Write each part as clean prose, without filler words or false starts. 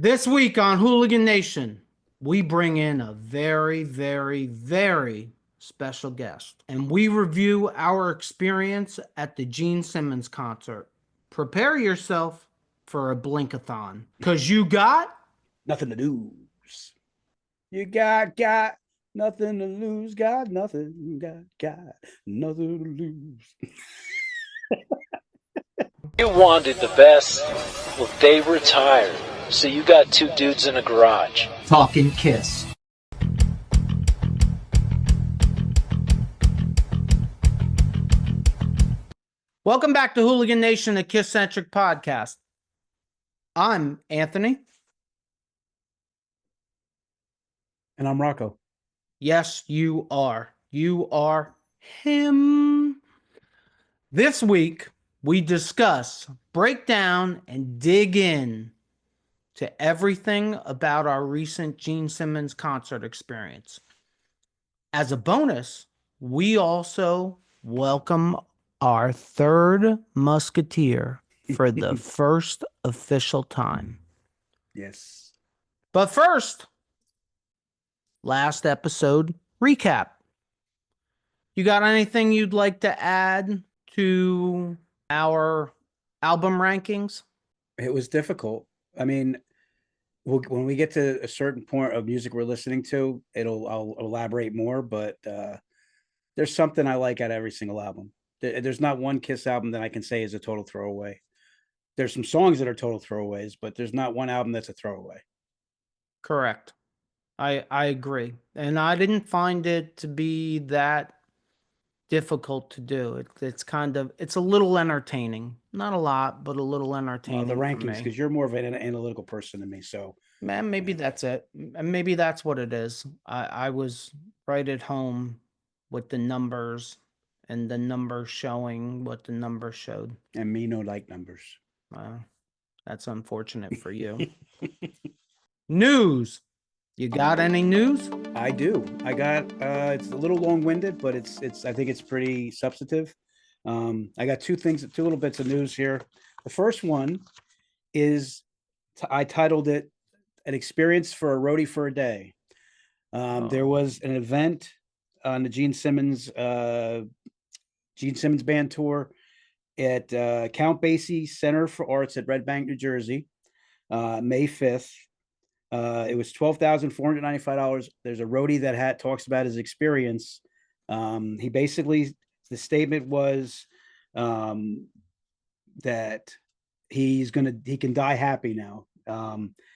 This week on Hooligan Nation, we bring in a very, very, very special guest, and we review our experience at the Gene Simmons concert. Prepare yourself for a blinkathon, because you got Nothing to lose. You got nothing to lose. Got nothing. Got nothing to lose. You wanted the best. Well, they retired. So you got two dudes in a garage. Talking KISS. Welcome back to Hooligan Nation, a KISS-Centric podcast. I'm Anthony. And I'm Rocco. Yes, you are. You are him. This week, we discuss, break down, and dig in to everything about our recent Gene Simmons concert experience. As a bonus, we also welcome our third musketeer for the first official time. Yes. But first, last episode recap. You got anything you'd like to add to our album rankings? It was difficult. I mean, when we get to a certain point of music we're listening to, I'll elaborate more. But there's something I like at every single album. There's not one KISS album that I can say is a total throwaway. There's some songs that are total throwaways, but there's not one album that's a throwaway. Correct. I agree. And I didn't find it to be that difficult to do. It's a little entertaining. Not a lot, but a little entertaining. The for rankings, me. because you're more of an analytical person than me. So, Man, maybe that's it. Maybe that's what it is. I was right at home with the numbers and the numbers showing what the numbers showed. and me no like numbers. That's unfortunate for you. News. You got any news? I do. I got it's a little long-winded, but I think it's pretty substantive. I got two little bits of news here. The first one is I titled it "An Experience for a Roadie for a Day." There was an event on the Gene Simmons band tour at Count Basie Center for Arts at Red Bank, New Jersey, May 5th. It was $12,495. There's a roadie that talks about his experience. He basically, the statement was that he can die happy now.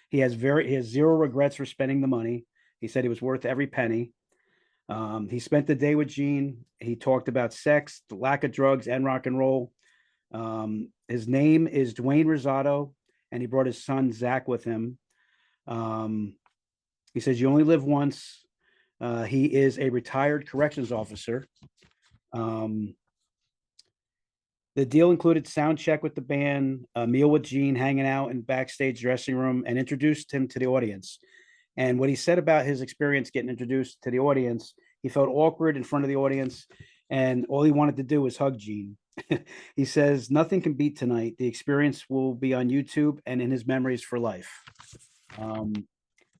He has zero regrets for spending the money. He said he was worth every penny. He spent the day with Gene. He talked about sex, the lack of drugs, and rock and roll. His name is Dwayne Rosado, and he brought his son Zach with him. He says you only live once. He is a retired corrections officer. The deal included sound check with the band, a meal with Gene, hanging out in backstage dressing room, and introduced him to the audience. And what he said about his experience getting introduced to the audience, he felt awkward in front of the audience, and all he wanted to do was hug Gene. He says nothing can beat tonight. The experience will be on YouTube and in his memories for life.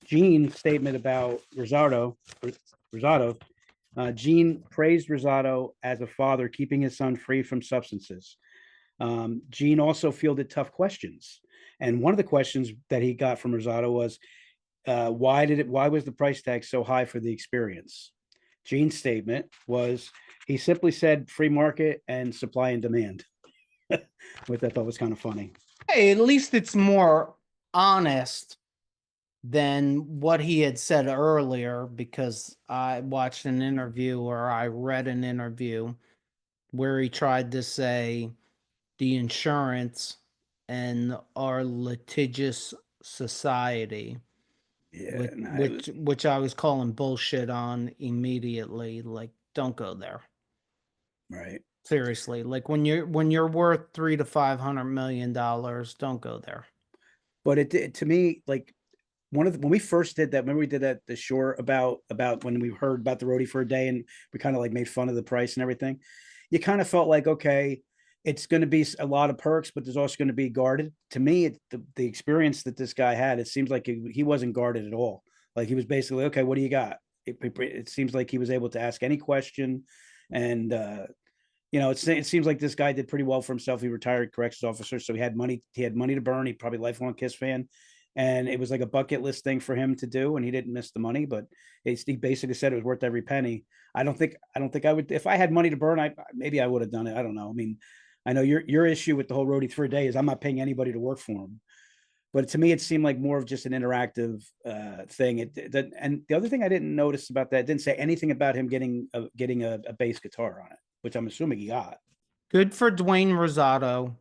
Gene's statement about Rosado, Gene praised Rosado as a father, keeping his son free from substances. Gene also fielded tough questions. And one of the questions that he got from Rosado was, why was the price tag so high for the experience? Gene's statement was, he simply said free market and supply and demand, which I thought was kind of funny. Hey, at least it's more honest than what he had said earlier, because I watched an interview, or I read an interview where he tried to say the insurance and our litigious society, which I was calling bullshit on immediately. Like, don't go there. Right. Seriously, like when you're worth $300 to $500 million, don't go there. But to me, like, when we first did that, remember we did that the short about when we heard about the roadie for a day, and we kind of like made fun of the price and everything. You kind of felt like, okay, it's going to be a lot of perks, but there's also going to be guarded. To me, the experience that this guy had, it seems like he wasn't guarded at all. Like he was basically, okay, what do you got? It seems like he was able to ask any question, and it seems like this guy did pretty well for himself. He retired corrections officer, so he had money. He had money to burn. He probably lifelong Kiss fan, and it was like a bucket list thing for him to do, and he didn't miss the money. But he basically said it was worth every penny. I don't think I would, if I had money to burn. Maybe I would have done it. I don't know. I mean, I know your issue with the whole roadie for a day is I'm not paying anybody to work for him. But to me, it seemed like more of just an interactive thing. And the other thing I didn't notice about that, it didn't say anything about him getting a bass guitar on it, which I'm assuming he got. Good for Dwayne Rosado.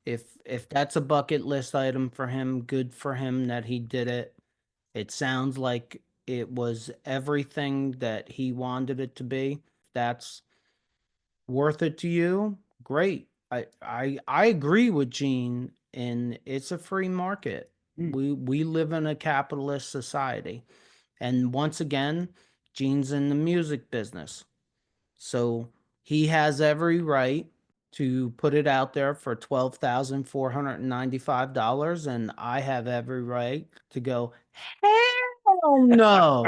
If that's a bucket list item for him, good for him that he did it. It sounds like it was everything that he wanted it to be. That's worth it to you, great. I agree with Gene, and it's a free market. We live in a capitalist society, and once again, Gene's in the music business, so he has every right to put it out there for $12,495, and I have every right to go, hell no,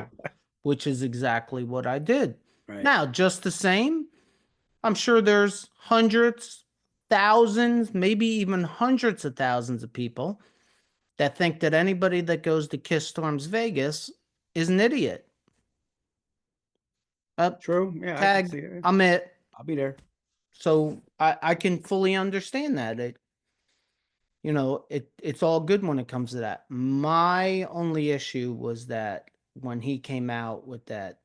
which is exactly what I did. Right. Now, just the same, I'm sure there's hundreds, thousands, maybe even hundreds of thousands of people that think that anybody that goes to Kiss Storms Vegas is an idiot. True. Yeah. Tag, I can see it. I'm it. I'll be there. So I can fully understand that. It's all good when it comes to that. My only issue was that when he came out with that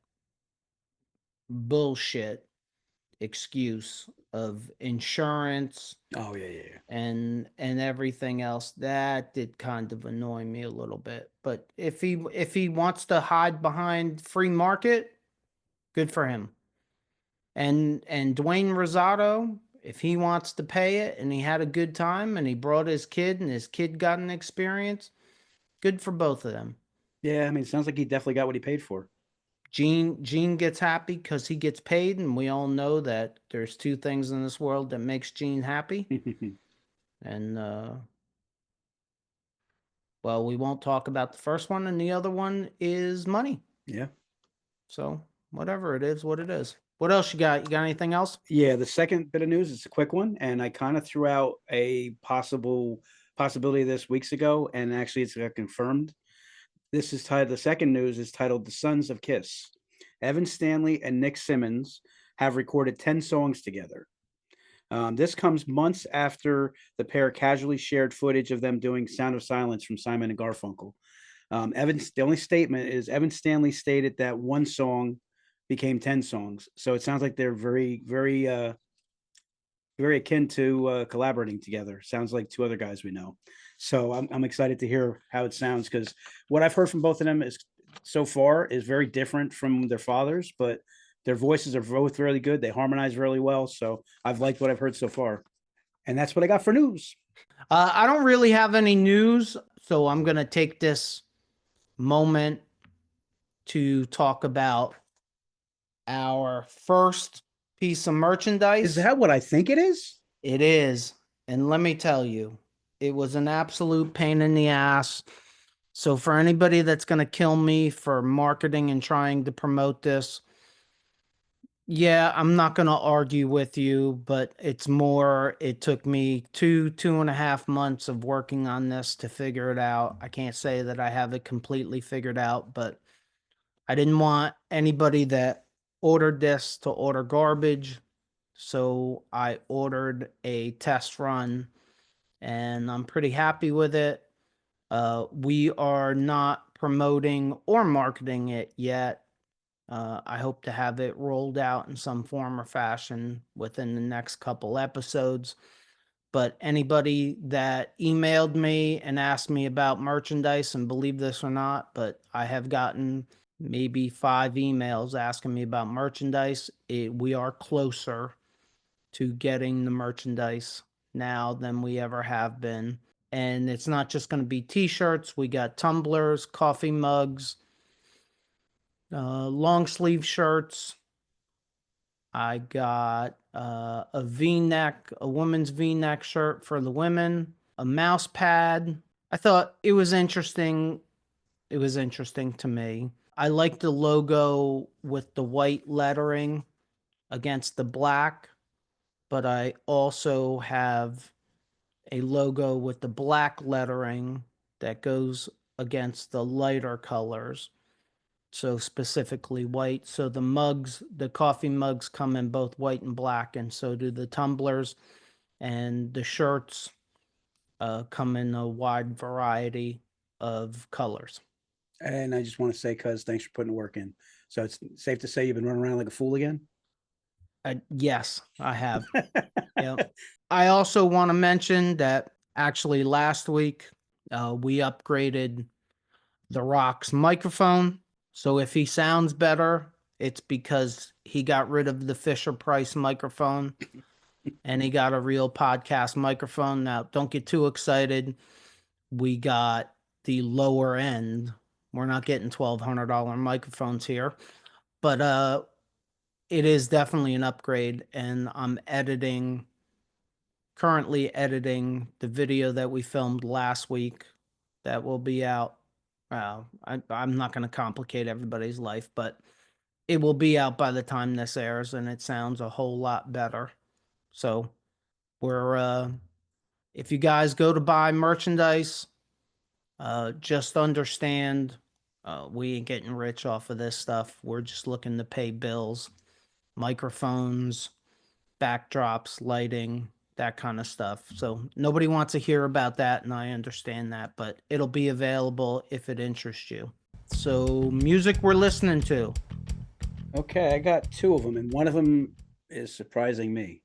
bullshit excuse of insurance Oh yeah. and everything else, that did kind of annoy me a little bit. But if he wants to hide behind free market, good for him. And Dwayne Rosado, if he wants to pay it and he had a good time and he brought his kid and his kid got an experience, good for both of them. Yeah, I mean, it sounds like he definitely got what he paid for. Gene gets happy because he gets paid, and we all know that there's two things in this world that makes Gene happy. And well, we won't talk about the first one, and the other one is money. Yeah. So whatever it is, what it is. What else you got? You got anything else? Yeah, the second bit of news is a quick one, and I kind of threw out a possibility this weeks ago, and actually it's confirmed. This is titled, the second news is titled The Sons of Kiss. Evan Stanley and Nick Simmons have recorded 10 songs together. This comes months after the pair casually shared footage of them doing Sound of Silence from Simon and Garfunkel. The only statement is Evan Stanley stated that one song became 10 songs. So it sounds like they're very, very, very akin to collaborating together. Sounds like two other guys we know. So I'm excited to hear how it sounds, because what I've heard from both of them is so far is very different from their fathers, but their voices are both really good. They harmonize really well. So I've liked what I've heard so far. And that's what I got for news. I don't really have any news, so I'm going to take this moment to talk about our first piece of merchandise. Is that what I think it is? It is. And let me tell you, it was an absolute pain in the ass. So for anybody that's going to kill me for marketing and trying to promote this, yeah, I'm not going to argue with you, but it's more, it took me 2.5 months of working on this to figure it out. I can't say that I have it completely figured out, but I didn't want anybody that ordered this to order garbage. So I ordered a test run, and I'm pretty happy with it. We are not promoting or marketing it yet. I hope to have it rolled out in some form or fashion within the next couple episodes. But anybody that emailed me and asked me about merchandise, and believe this or not, but I have gotten maybe 5 emails asking me about merchandise. We are closer to getting the merchandise now than we ever have been. And it's not just going to be t-shirts. We got tumblers, coffee mugs, long sleeve shirts. I got a a V-neck, a woman's V-neck shirt for the women, a mouse pad. I thought it was interesting. It was interesting to me. I like the logo with the white lettering against the black, but I also have a logo with the black lettering that goes against the lighter colors. So specifically white. So the mugs, the coffee mugs come in both white and black, and so do the tumblers, and the shirts come in a wide variety of colors. And I just want to say, cuz thanks for putting the work in. So it's safe to say you've been running around like a fool again. Yes, I have. Yeah. I also want to mention that actually last week we upgraded The Rock's microphone. So if he sounds better, it's because he got rid of the Fisher Price microphone and he got a real podcast microphone. Now, don't get too excited. We got the lower end. We're not getting $1,200 microphones here, but it is definitely an upgrade, and I'm currently editing the video that we filmed last week that will be out. I'm not going to complicate everybody's life, but it will be out by the time this airs, and it sounds a whole lot better. So if you guys go to buy merchandise, just understand we ain't getting rich off of this stuff. We're just looking to pay bills, microphones, backdrops, lighting, that kind of stuff. So nobody wants to hear about that, and I understand that, but it'll be available if it interests you. So music we're listening to. Okay, I got two of them, and one of them is surprising me,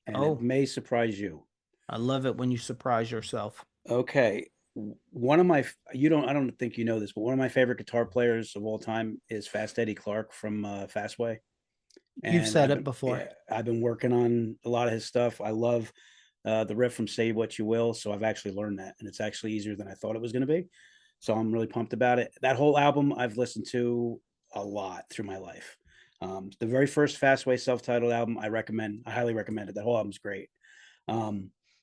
and Oh. it may surprise you. I love it when you surprise yourself. Okay, one of my I don't think you know this, but one of my favorite guitar players of all time is Fast Eddie Clarke from Fastway. You've said it before. Yeah, I've been working on a lot of his stuff. I love the riff from Say What You Will, so I've actually learned that, and it's actually easier than I thought it was going to be. So I'm really pumped about it. That whole album I've listened to a lot through my life. The very first Fastway self-titled album I recommend. I highly recommend it. That whole album's great. I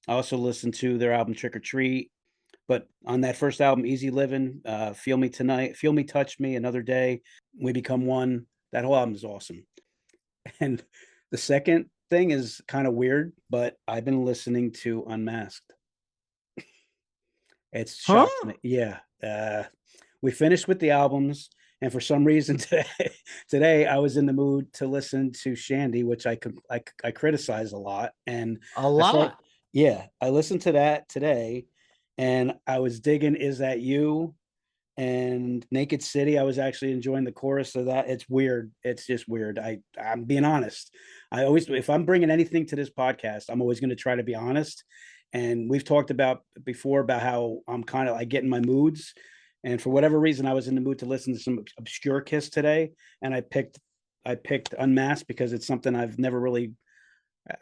also listened to their album Trick or Treat, but on that first album, Easy Living, Feel Me Tonight, Feel Me, Touch Me, Another Day, We Become One. That whole album is awesome. And the second thing is kind of weird, but I've been listening to Unmasked. It's shocked me. Yeah. We finished with the albums, and for some reason today I was in the mood to listen to Shandy, which I criticize a lot. And A lot. yeah, I listened to that today, and I was digging Is That You? And Naked City, I was actually enjoying the chorus of that. It's weird. It's just weird. I'm being honest. I always, if I'm bringing anything to this podcast, I'm always going to try to be honest. And we've talked about before about how I get in my moods. And for whatever reason, I was in the mood to listen to some obscure KISS today. And I picked Unmasked because it's something I've never really,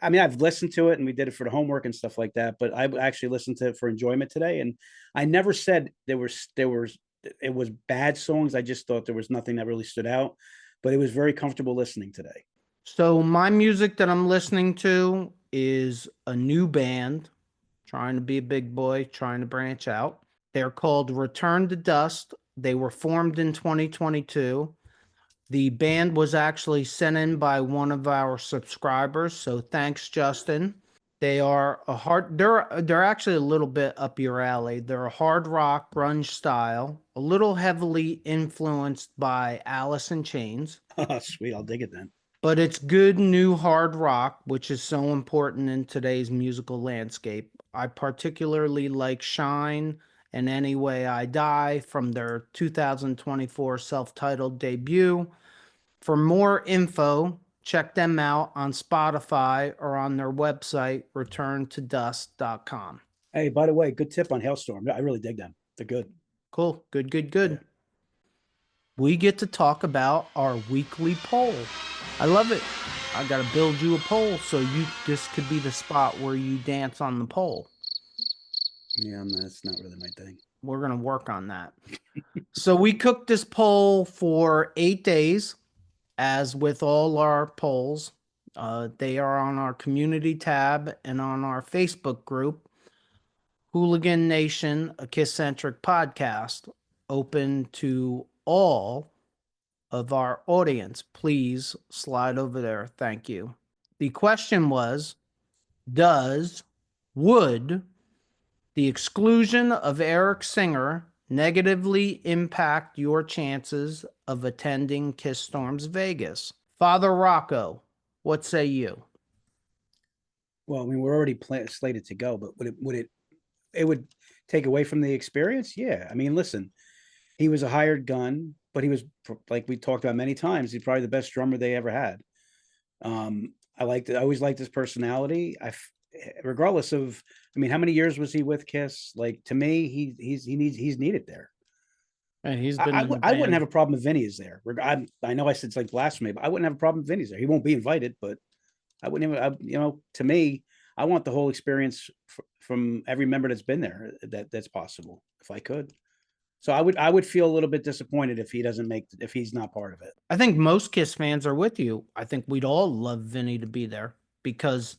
I've listened to it and we did it for the homework and stuff like that, but I actually listened to it for enjoyment today. And I never said it was bad songs. I just thought there was nothing that really stood out, but it was very comfortable listening today. So my music that I'm listening to is a new band, trying to be a big boy, trying to branch out. They're called Return to Dust. They were formed in 2022. The band was actually sent in by one of our subscribers, so thanks, Justin. They are they're actually a little bit up your alley. They're a hard rock grunge style, a little heavily influenced by Alice in Chains. Oh, sweet. I'll dig it then. But it's good new hard rock, which is so important in today's musical landscape. I particularly like Shine and Any Way I Die from their 2024 self-titled debut. For more info, check them out on Spotify or on their website, returntodust.com. Hey, by the way, good tip on Hailstorm. I really dig them. They're good. Cool. Good. Yeah. We get to talk about our weekly poll. I love it. I got to build you a poll so this could be the spot where you dance on the pole. Yeah, that's not really my thing. We're going to work on that. So we cooked this poll for 8 days, as with all our polls. They are on our community tab and on our Facebook group, Hooligan Nation, a KISS-Centric podcast, open to all of our audience. Please slide over there. Thank you. The question was, would the exclusion of Eric Singer negatively impact your chances of attending KISS Storms Vegas? Father Rocco, what say you? Well, I mean, we're already slated to go, but it would take away from the experience? Yeah. I mean, listen, he was a hired gun, but he was, like we talked about many times, he's probably the best drummer they ever had. I always liked his personality. Regardless of, I mean, how many years was he with KISS? Like, to me, he's needed there. And he's been I wouldn't have a problem if Vinny is there. I know I said it's like blasphemy, but I wouldn't have a problem if Vinny's there. He won't be invited, but I wouldn't even, to me, I want the whole experience from every member that's been there that's possible, if I could. So I would feel a little bit disappointed if he's not part of it. I think most KISS fans are with you. I think we'd all love Vinny to be there because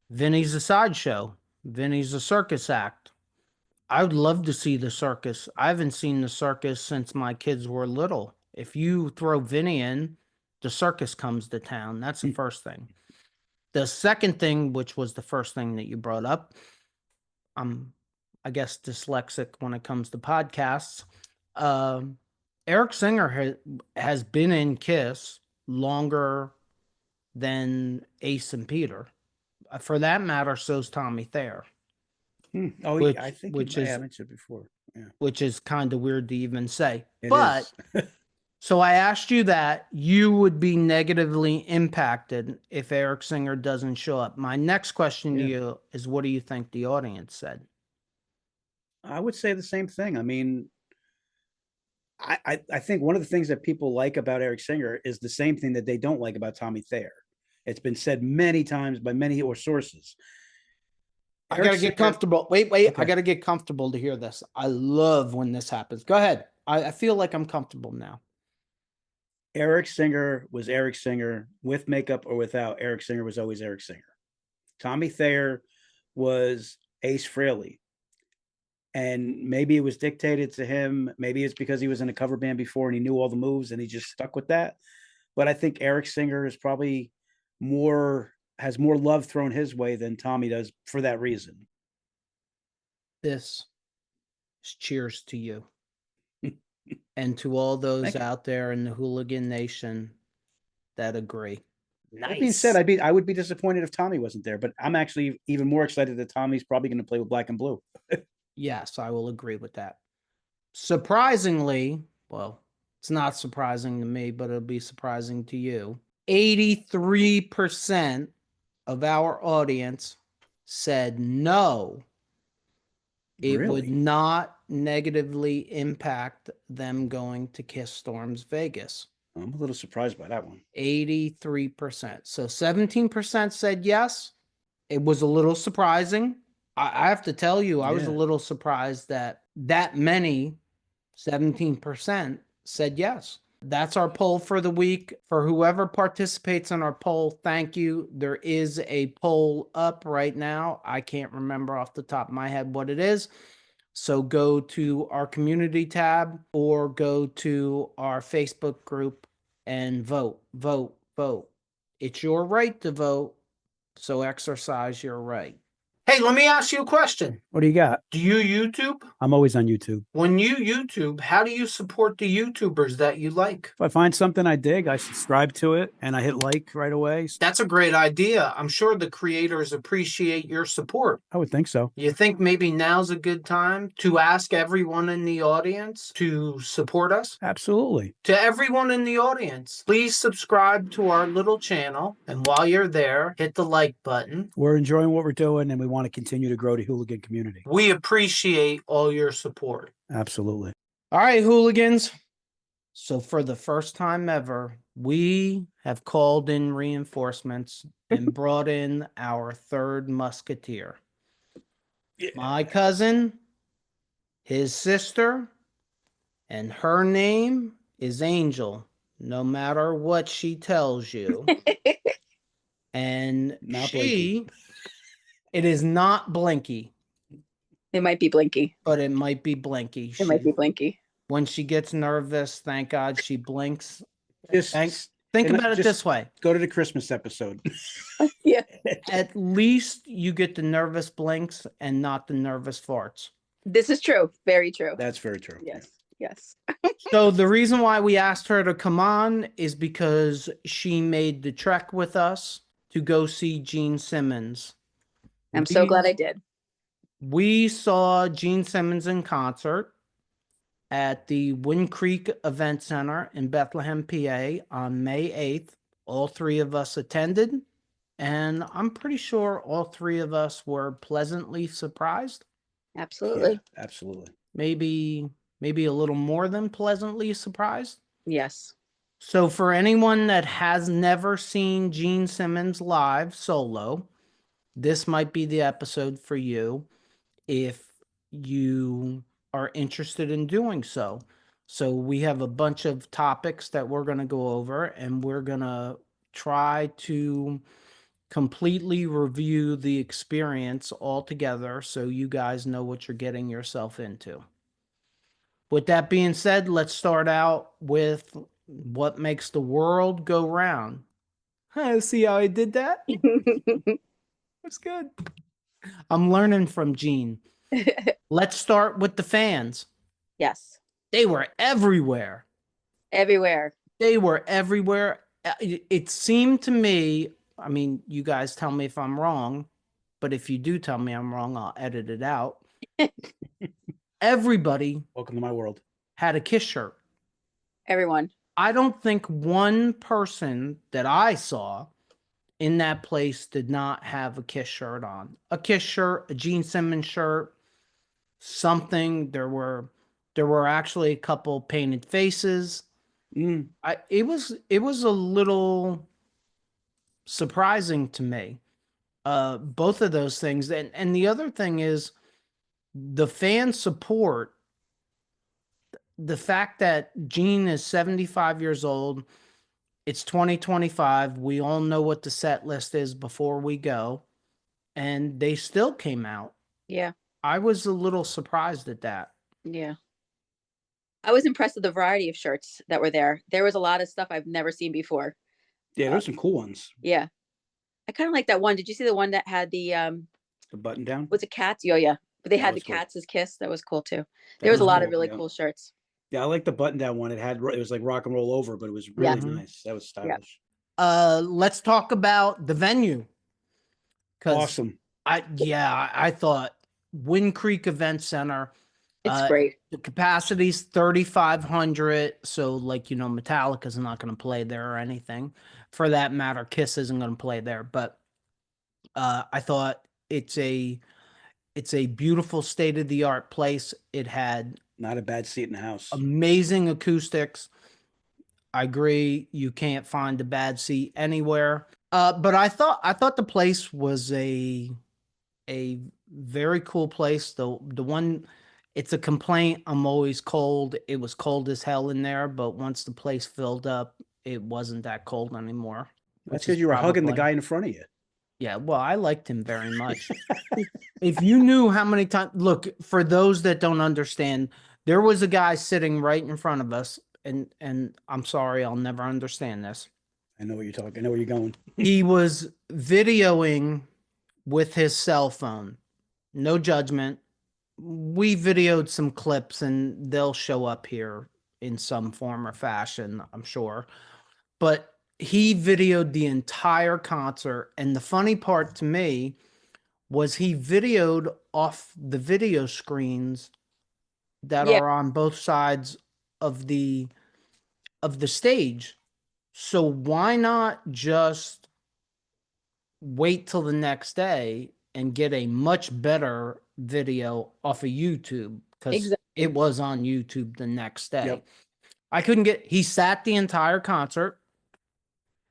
Vinny's a sideshow. Vinny's a circus act. I would love to see the circus. I haven't seen the circus since my kids were little. If you throw Vinny in, the circus comes to town. That's the first thing. The second thing, which was the first thing that you brought up, I'm, I guess, dyslexic when it comes to podcasts. Eric Singer has been in KISS longer than Ace and Peter. For that matter, so's Tommy Thayer. Oh, which, I think which I is mentioned it before. Yeah. Which is kind of weird to even say. It but is. So I asked you that you would be negatively impacted if Eric Singer doesn't show up. My next question to you is, what do you think the audience said? I would say the same thing. I mean, I think one of the things that people like about Eric Singer is the same thing that they don't like about Tommy Thayer. It's been said many times by many sources. I got to get comfortable. Wait. Okay. I got to get comfortable to hear this. I love when this happens. Go ahead. I feel like I'm comfortable now. Eric Singer was Eric Singer with makeup or without. Eric Singer was always Eric Singer. Tommy Thayer was Ace Frehley. And maybe it was dictated to him. Maybe it's because he was in a cover band before and he knew all the moves and he just stuck with that. But I think Eric Singer is probably has more love thrown his way than Tommy does for that reason. This is cheers to you. And to all those out there in the Hooligan Nation that agree. Nice. That being said, I would be disappointed if Tommy wasn't there, but I'm actually even more excited that Tommy's probably going to play with Black and Blue. Yes, I will agree with that. Surprisingly, well, it's not surprising to me, but it'll be surprising to you. 83% of our audience said no. It would not negatively impact them going to KISS Storms Vegas. I'm a little surprised by that one. 83%. So 17% said yes. It was a little surprising. I have to tell you, I was a little surprised that many, 17%, said yes. That's our poll for the week. For whoever participates in our poll, thank you. There is a poll up right now. I can't remember off the top of my head what it is. So go to our community tab or go to our Facebook group and vote. It's your right to vote, so exercise your right. Hey, let me ask you a question. What do you got? Do you YouTube? I'm always on YouTube. When you YouTube, how do you support the YouTubers that you like? If I find something I dig, I subscribe to it and I hit like right away. That's a great idea. I'm sure the creators appreciate your support. I would think so. You think maybe now's a good time to ask everyone in the audience to support us? Absolutely. To everyone in the audience, please subscribe to our little channel. And while you're there, hit the like button. We're enjoying what we're doing and we want to continue to grow the Hooligan community. We appreciate all your support. Absolutely. All right, hooligans. So for the first time ever, we have called in reinforcements and brought in our third musketeer. Yeah. My cousin, his sister, and her name is Angel, no matter what she tells you. And Not Blinky. it is not Blinky, It might be Blinky. but it might be Blinky. It might be Blinky. When she gets nervous, thank God she blinks. Just Think and about it just this way. go to the Christmas episode. Yeah. At least you get the nervous blinks and not the nervous farts. This is true. Very true. That's very true. Yes. Yes. So the reason why we asked her to come on is because she made the trek with us to go see Gene Simmons. I'm so glad I did. We saw Gene Simmons in concert at the Wind Creek Event Center in Bethlehem, PA on May 8th. All three of us attended, and I'm pretty sure all three of us were pleasantly surprised. Absolutely. Yeah, absolutely. Maybe a little more than pleasantly surprised. Yes. So for anyone that has never seen Gene Simmons live solo, this might be the episode for you if you are interested in doing so. So we have a bunch of topics that we're going to go over, and we're going to try to completely review the experience all together so you guys know what you're getting yourself into. With that being said, let's start out with what makes the world go round. See how I did that? That's good. I'm learning from Gene. Let's start with the fans. Yes. They were everywhere. Everywhere. They were everywhere. It seemed to me, I mean, you guys tell me if I'm wrong, but if you do tell me I'm wrong, I'll edit it out. Everybody Welcome to my world. had a KISS shirt. Everyone. I don't think one person that I saw in that place did not have a KISS shirt on. A KISS shirt, a Gene Simmons shirt, something. There were actually a couple painted faces. It was a little surprising to me. Both of those things. And the other thing is the fan support. The fact that Gene is 75 years old, it's 2025. We all know what the set list is before we go, and they still came out. Yeah. I was a little surprised at that. Yeah. I was impressed with the variety of shirts that were there. There was a lot of stuff I've never seen before. Yeah, there's some cool ones. Yeah. I kind of like that one. Did you see the one that had the The button down. was it cats? Oh yeah. But they That had the was cool. cats as KISS. That was cool too. That There was a lot of cool, really yeah. cool shirts. Yeah, I like the button down one. It was like rock and roll over, but it was really Mhm. nice. That was stylish. Let's talk about the venue. Awesome. I thought Wind Creek Event Center. It's great. The capacity's 3,500. So, Metallica's not going to play there or anything. For that matter, KISS isn't going to play there. But I thought it's a beautiful state-of-the-art place. It had Not a bad seat in the house. amazing acoustics. I agree. You can't find a bad seat anywhere. But I thought the place was a very cool place. The one, it's a complaint. I'm always cold. It was cold as hell in there, but once the place filled up, it wasn't that cold anymore. That's which because is you were hugging the probably- guy in front of you. Yeah, well, I liked him very much. If you knew how many times, look, for those that don't understand, there was a guy sitting right in front of us, and I'm sorry, I'll never understand this. I know what you're talking. I know where you're going. He was videoing with his cell phone. No judgment. We videoed some clips, and they'll show up here in some form or fashion, I'm sure. But he videoed the entire concert, and the funny part to me was he videoed off the video screens that Yeah. are on both sides of the stage. So why not just wait till the next day and get a much better video off of YouTube? Because Exactly. it was on YouTube the next day. Yep. He sat the entire concert.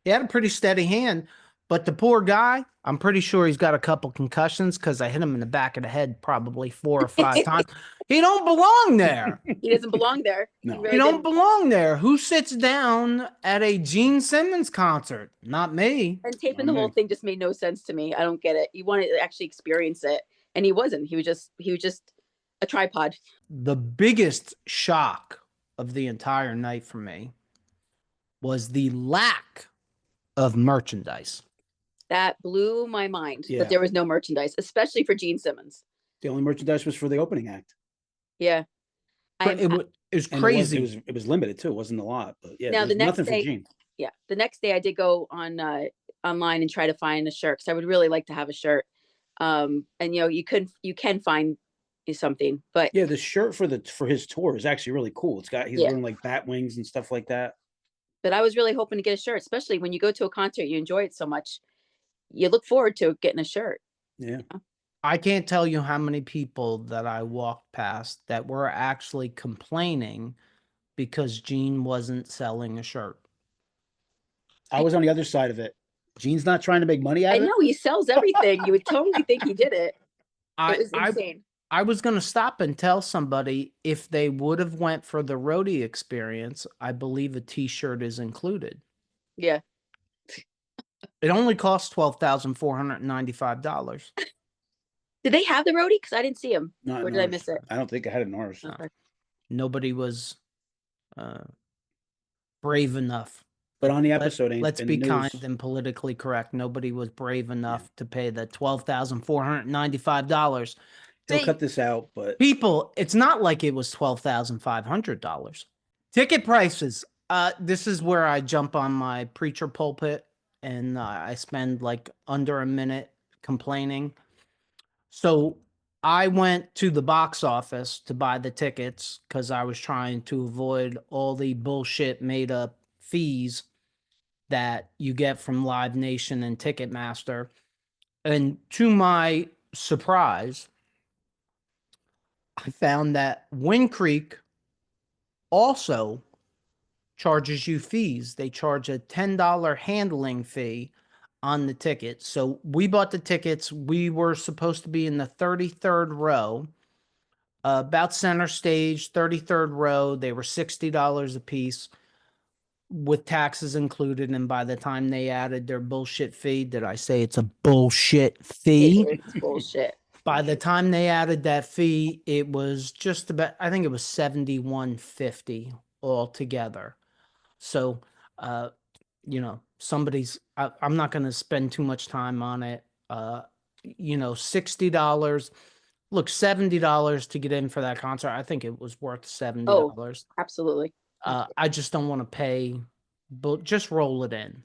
He had a pretty steady hand, But the poor guy, I'm pretty sure he's got a couple concussions because I hit him in the back of the head probably 4 or 5 times. He don't belong there. He doesn't belong there. No. He He really don't didn't. belong there. Who sits down at a Gene Simmons concert? Not me. And taping Not the whole me. thing just made no sense to me. I don't get it. You wanted to actually experience it, and he wasn't. He was just a tripod. The biggest shock of the entire night for me was the lack of merchandise. That blew my mind Yeah. that there was no merchandise, especially for Gene Simmons. The only merchandise was for the opening act. Yeah. It was And crazy. it was limited too. It wasn't a lot, but yeah, Now, there's the next nothing day- for Gene. Yeah. The next day I did go on online and try to find a shirt, because I would really like to have a shirt. And you can find something, but Yeah, the shirt for his tour is actually really cool. He's Yeah. wearing like bat wings and stuff like that. but I was really hoping to get a shirt, especially when you go to a concert, you enjoy it so much. You look forward to getting a shirt. Yeah. I can't tell you how many people that I walked past that were actually complaining because Gene wasn't selling a shirt. I was on the other side of it. Gene's not trying to make money out I of it. know he sells everything. You would totally think he did it. It was insane. I was going to stop and tell somebody if they would have went for the roadie experience, I believe a t-shirt is included. Yeah. It only costs $12,495. Did they have the roadie? Because I didn't see him. Not Or in did I ours. miss it? I don't think I had it in ours. No. Nobody was brave enough. But on the episode, Let's in be the kind news- and politically correct. Nobody was brave enough to pay the $12,495. They'll cut this out, but People, it's not like it was $12,500. Ticket prices. This is where I jump on my preacher pulpit and I spend like under a minute complaining. So I went to the box office to buy the tickets because I was trying to avoid all the bullshit made up fees that you get from Live Nation and Ticketmaster. And to my surprise, I found that Wind Creek also charges you fees. They charge a $10 handling fee on the ticket. So we bought the tickets. We were supposed to be in the 33rd row, about center stage, 33rd row. They were $60 a piece with taxes included. And by the time they added their bullshit fee, did I say it's a bullshit fee? It's bullshit. By the time they added that fee, it was just about, I think it was $71.50 altogether. So, I'm not going to spend too much time on it. $60. Look, $70 to get in for that concert. I think it was worth $70. Absolutely. I just don't want to pay, but just roll it in.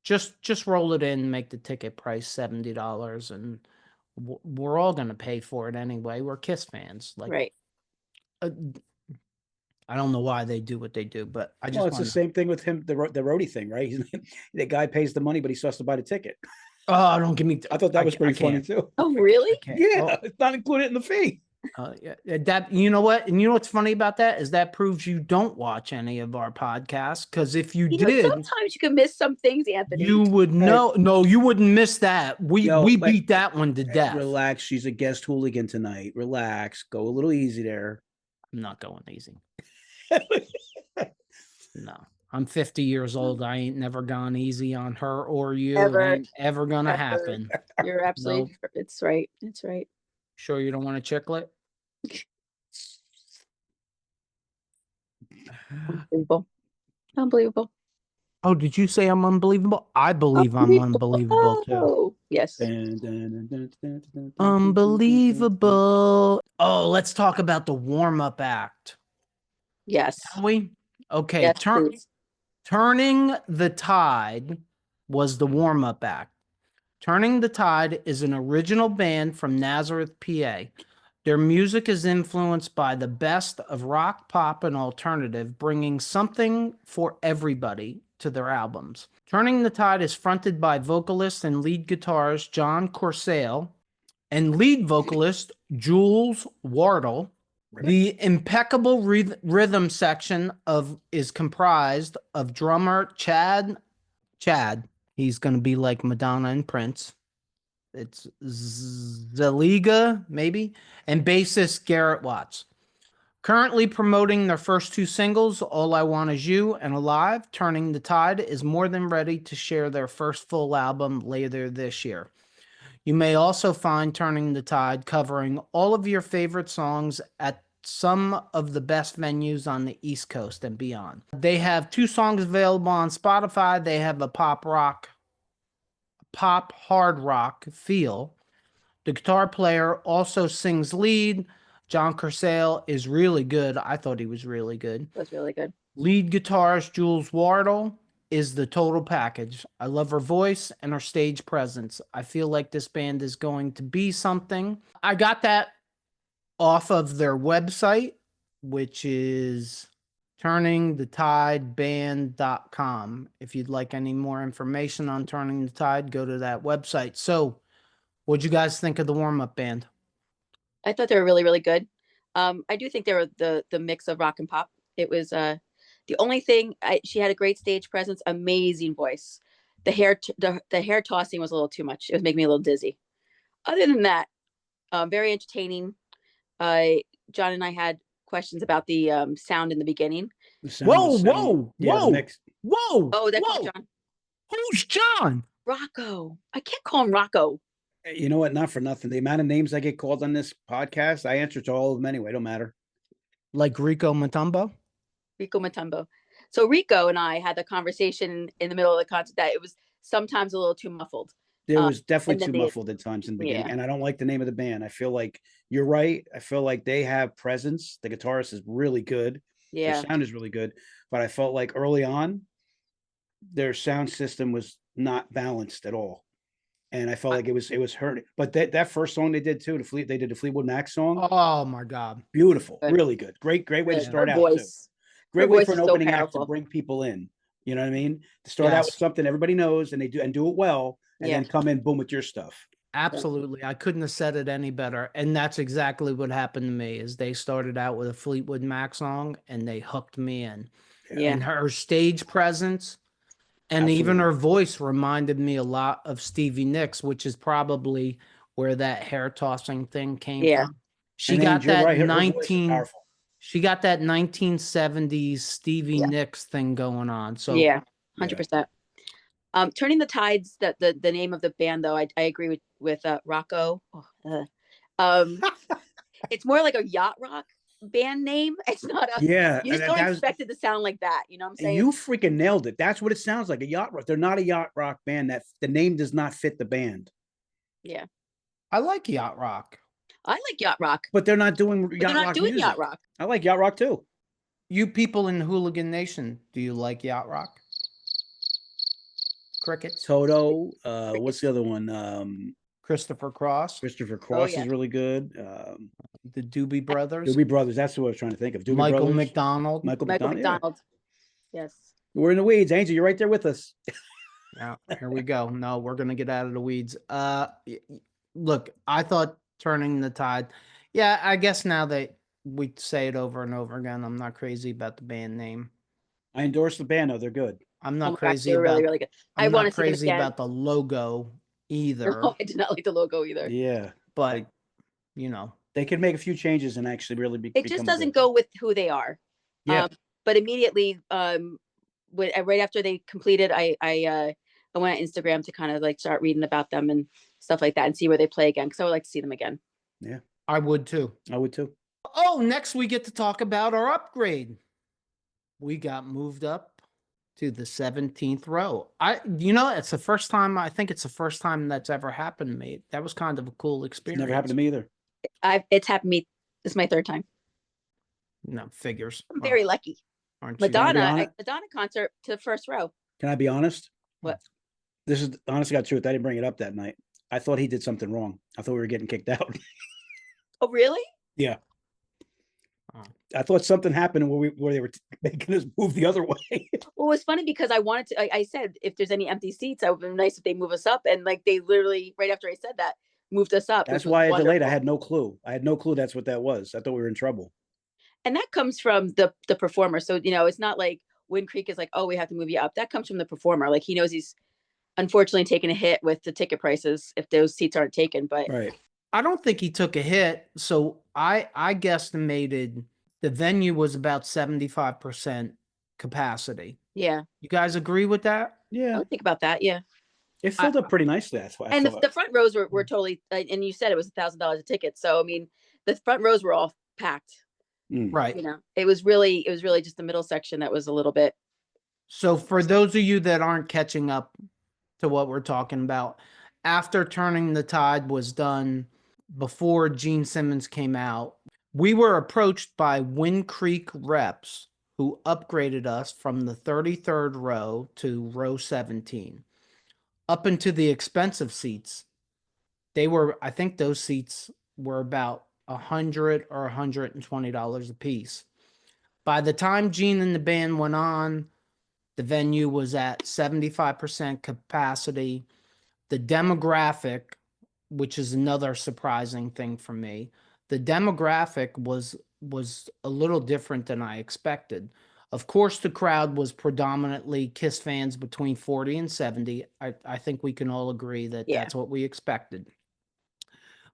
Just roll it in, make the ticket price $70, and we're all going to pay for it anyway. We're KISS fans. Right. I don't know why they do what they do, but I just well, it's the same thing with him, the roadie thing, right? The guy pays the money, but he still has to buy the ticket. Oh, don't give me. I thought that was pretty funny too. Oh, really? Yeah, it's not included in the fee. That, you know what? And you know what's funny about that is that proves you don't watch any of our podcasts. Because if you did, sometimes you can miss some things, Anthony. you would know. No, you wouldn't miss that. We beat that one to death. Relax. She's a guest hooligan tonight. Relax. Go a little easy there. I'm not going easy. No, I'm 50 years old. I ain't never gone easy on her or you. Ever. It ain't ever gonna happen. You're absolutely. It's right. It's right. Sure you don't want a chiclet? Unbelievable. Oh, did you say I'm unbelievable? I believe I'm unbelievable too. Oh, yes. Unbelievable. Oh, let's talk about the warm-up act. Yes. Shall we? Okay. Yes, please. Turning the Tide was the warm-up act. Turning the Tide is an original band from Nazareth, PA. Their music is influenced by the best of rock, pop, and alternative, bringing something for everybody to their albums. Turning the Tide is fronted by vocalist and lead guitarist John Corsale and lead vocalist Jules Wardle. The impeccable rhythm section is comprised of drummer Chad. He's going to be like Madonna and Prince. It's Zaliga, maybe, and bassist Garrett Watts. Currently promoting their first two singles, All I Want Is You and Alive, Turning the Tide is more than ready to share their first full album later this year. You may also find Turning the Tide covering all of your favorite songs at some of the best venues on the East Coast and beyond. They have 2 songs available on Spotify. They have a pop hard rock feel. The guitar player also sings lead. John Kersale is really good. I thought he was really good. That's really good. Lead guitarist Jules Wardle is the total package. I love her voice and her stage presence. I feel like this band is going to be something. I got that off of their website, which is turningthetideband.com. If you'd like any more information on Turning the Tide, go to that website. So, what'd you guys think of the warm-up band? I thought they were really, really good. I do think they were the mix of rock and pop. It was the only thing. She had a great stage presence, amazing voice. The hair tossing was a little too much. It was making me a little dizzy. Other than that, very entertaining. John and I had questions about the sound in the beginning. Whoa! Oh, that's Whoa! John. Who's John? Rocco. I can't call him Rocco. You know what? Not for nothing. The amount of names I get called on this podcast, I answer to all of them anyway. Don't matter. Like Rico Matumbo? Rico Matumbo. So Rico and I had the conversation in the middle of the concert that it was sometimes a little too muffled. There was definitely and too then muffled at times in the beginning, Yeah. and I don't like the name of the band. I feel like you're right. I feel like they have presence. The guitarist is really good. Yeah. Their sound is really good, but I felt like early on, their sound system was not balanced at all, and I felt like it was hurting. But that first song they did too, they did the Fleetwood Mac song. Oh my God. Beautiful, Good. really good. Great way to Her start out too. voice. Great Her way voice for an is so opening act to powerful. bring people in. You know what I mean? To start out with Yes. something everybody knows and they do it well, and Yeah. then come in boom with your stuff. Absolutely. I couldn't have said it any better. And that's exactly what happened to me is they started out with a Fleetwood Mac song and they hooked me in. Yeah. And her stage presence and even Absolutely. her voice reminded me a lot of Stevie Nicks, which is probably where that hair tossing thing came Yeah. from. She And got Ange, you're that right. Her voice is powerful. she got that 1970s Stevie Yeah. Nicks thing going on. So Yeah. 100%. Turning the Tides, the name of the band though, I agree with Rocco. It's more like a yacht rock band name. It's not a Yeah. you just don't expect it to sound like that. You know what I'm saying? You freaking nailed it. That's what it sounds like. A yacht rock. They're not a yacht rock band. That the name does not fit the band. Yeah. I like yacht rock. I like yacht rock. But they're not doing But yacht they're not rock doing music. yacht rock. I like yacht rock too. You people in Hooligan Nation, do you like yacht rock? Crickets. Toto. What's the other one? Christopher Cross. Christopher Cross yeah. is really good. The Doobie Brothers. Doobie Brothers. That's what I was trying to think of. Doobie Michael Brothers. McDonald. Michael Michael McDonald. McDonald. Yes. We're in the weeds. Angel, you're right there with us. Yeah, here we go. No, we're gonna get out of the weeds. Look, I thought Turning the Tide. Yeah, I guess now that we say it over and over again, I'm not crazy about the band name. I endorse the band though. They're good. I'm Oh not my gosh, crazy they were about. really, really good. I I'm want not to see them crazy again. about the logo either. No, I did not like the logo either. Yeah. But like- you know, They could make a few changes and actually really be. It just doesn't go with who they are. Yeah. But immediately, right after they completed, I went on Instagram to kind of like start reading about them and stuff like that and see where they play again because I would like to see them again. Yeah, I would too. I would too. Oh, next we get to talk about our upgrade. We got moved up to the 17th row. It's the first time. I think it's the first time that's ever happened to me. That was kind of a cool It's experience. never happened to me either. It's happened to me. This is my third time. No figures. I'm very lucky. Aren't you? Madonna concert to the first row. Can I be honest? What? This is honestly got truth. I didn't bring it up that night. I thought he did something wrong. I thought we were getting kicked out. Oh, really? Yeah. Oh. I thought something happened where they were making us move the other way. Well, it was funny because I wanted to. I said if there's any empty seats, it would be nice if they move us up. And like they literally right after I said that moved us up. That's which was why I delayed. I wonderful. had no clue. I had no clue that's what that was. I thought we were in trouble. And that comes from the performer. So it's not like Wind Creek is like, oh, we have to move you up. That comes from the performer. Like he knows he's unfortunately taken a hit with the ticket prices if those seats aren't taken. But Right. I don't think he took a hit. So I guesstimated the venue was about 75% capacity. yeah, You guys agree with that? I Yeah. would think about that. Yeah. It filled up pretty nicely. That's what I And thought. the front rows were totally, and you said it was $1,000 a ticket. So, I mean, the front rows were all packed, Right. you know, it was really just the middle section that was a little bit. So for those of you that aren't catching up to what we're talking about, after Turning the Tide was done, before Gene Simmons came out, we were approached by Wind Creek reps who upgraded us from the 33rd row to row 17 up into the expensive seats. I think those seats were about $100 or $120 a piece. By the time Gene and the band went on, the venue was at 75% capacity. The demographic, which is another surprising thing for me, the demographic was a little different than I expected. Of course, the crowd was predominantly KISS fans between 40 and 70. I think we can all agree that Yeah. that's what we expected.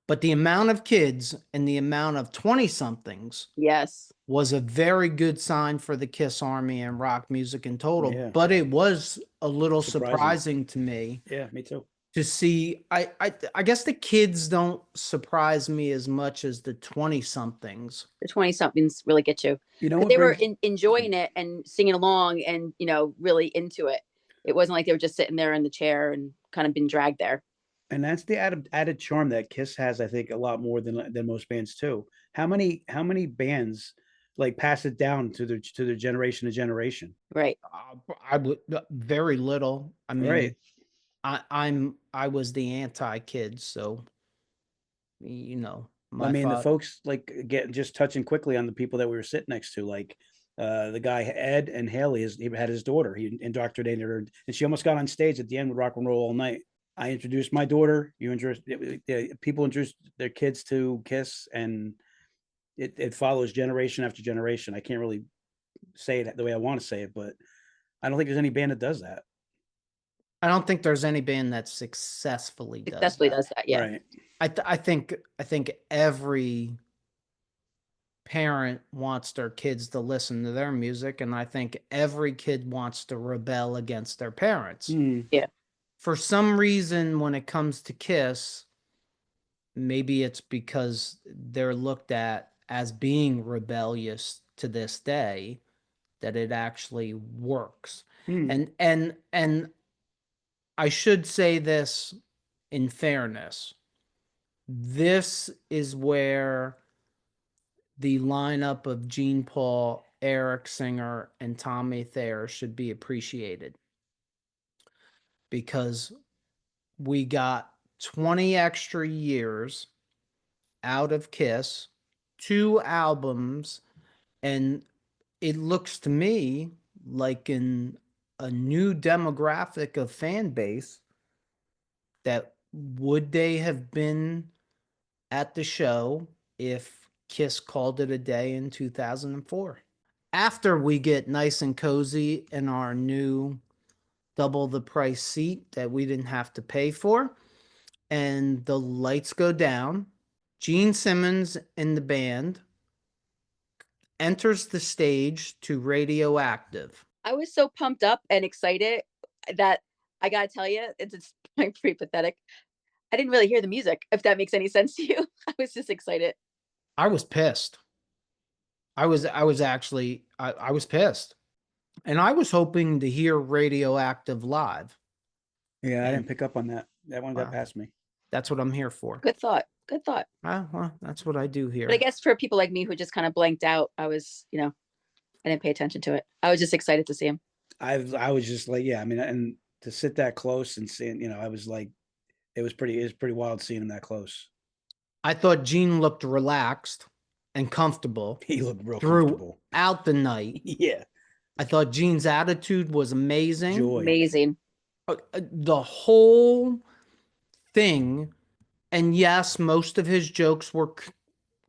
But the amount of kids and the amount of 20-somethings Yes. was a very good sign for the KISS Army and rock music in total. Yeah. But it was a little Surprising. surprising to me Yeah, me too. to see. I guess the kids don't surprise me as much as the 20-somethings. The 20 somethings really get you. You know But what they were brings- enjoying it and singing along and, you know, really into it. It wasn't like they were just sitting there in the chair and kind of been dragged there. And that's the added charm that KISS has, I think, a lot more than most bands too. How many bands like pass it down to their generation to generation? Right. I would very little. I mean, Right. I was the anti-kid, so you know. I mean, the father, folks like just touching quickly on the people that we were sitting next to, like the guy Ed and Haley. He had his daughter. He indoctrinated her, and she almost got on stage at the end with Rock and Roll All Night. I introduced my daughter. People introduce their kids to KISS, and it follows generation after generation. I can't really say it the way I want to say it, but I don't think there's any band that does that. I don't think there's any band that successfully does that. Yeah. Right. I think every parent wants their kids to listen to their music, and I think every kid wants to rebel against their parents. Yeah. For some reason, when it comes to KISS, maybe it's because they're looked at as being rebellious to this day, that it actually works. And I should say this in fairness. This is where the lineup of Gene Paul, Eric Singer, and Tommy Thayer should be appreciated, because we got 20 extra years out of KISS, 2 albums, and it looks to me like in a new demographic of fan base that would they have been at the show if KISS called it a day in 2004. After we get nice and cozy in our new double the price seat that we didn't have to pay for, and the lights go down, Gene Simmons and the band enters the stage to Radioactive. I was so pumped up and excited that I gotta tell you, it's pretty pathetic. I didn't really hear the music, if that makes any sense to you. I was just excited. I was pissed. I was actually I was pissed. And I was hoping to hear Radioactive live. Yeah, I didn't And- pick up on that. That one got Wow. past me. That's what I'm here for. Good thought. Good thought. Well, that's what I do here. But I guess for people like me who just kind of blanked out, I was, you know, I didn't pay attention to it. I was just excited to see him. I was just like, yeah, I mean, and to sit that close and seeing, you know, I was like, it was pretty wild seeing him that close. I thought Gene looked relaxed and comfortable He looked real comfortable. throughout the night. Yeah. I thought Gene's attitude was amazing. Joy. Amazing. The whole thing, and yes, most of his jokes were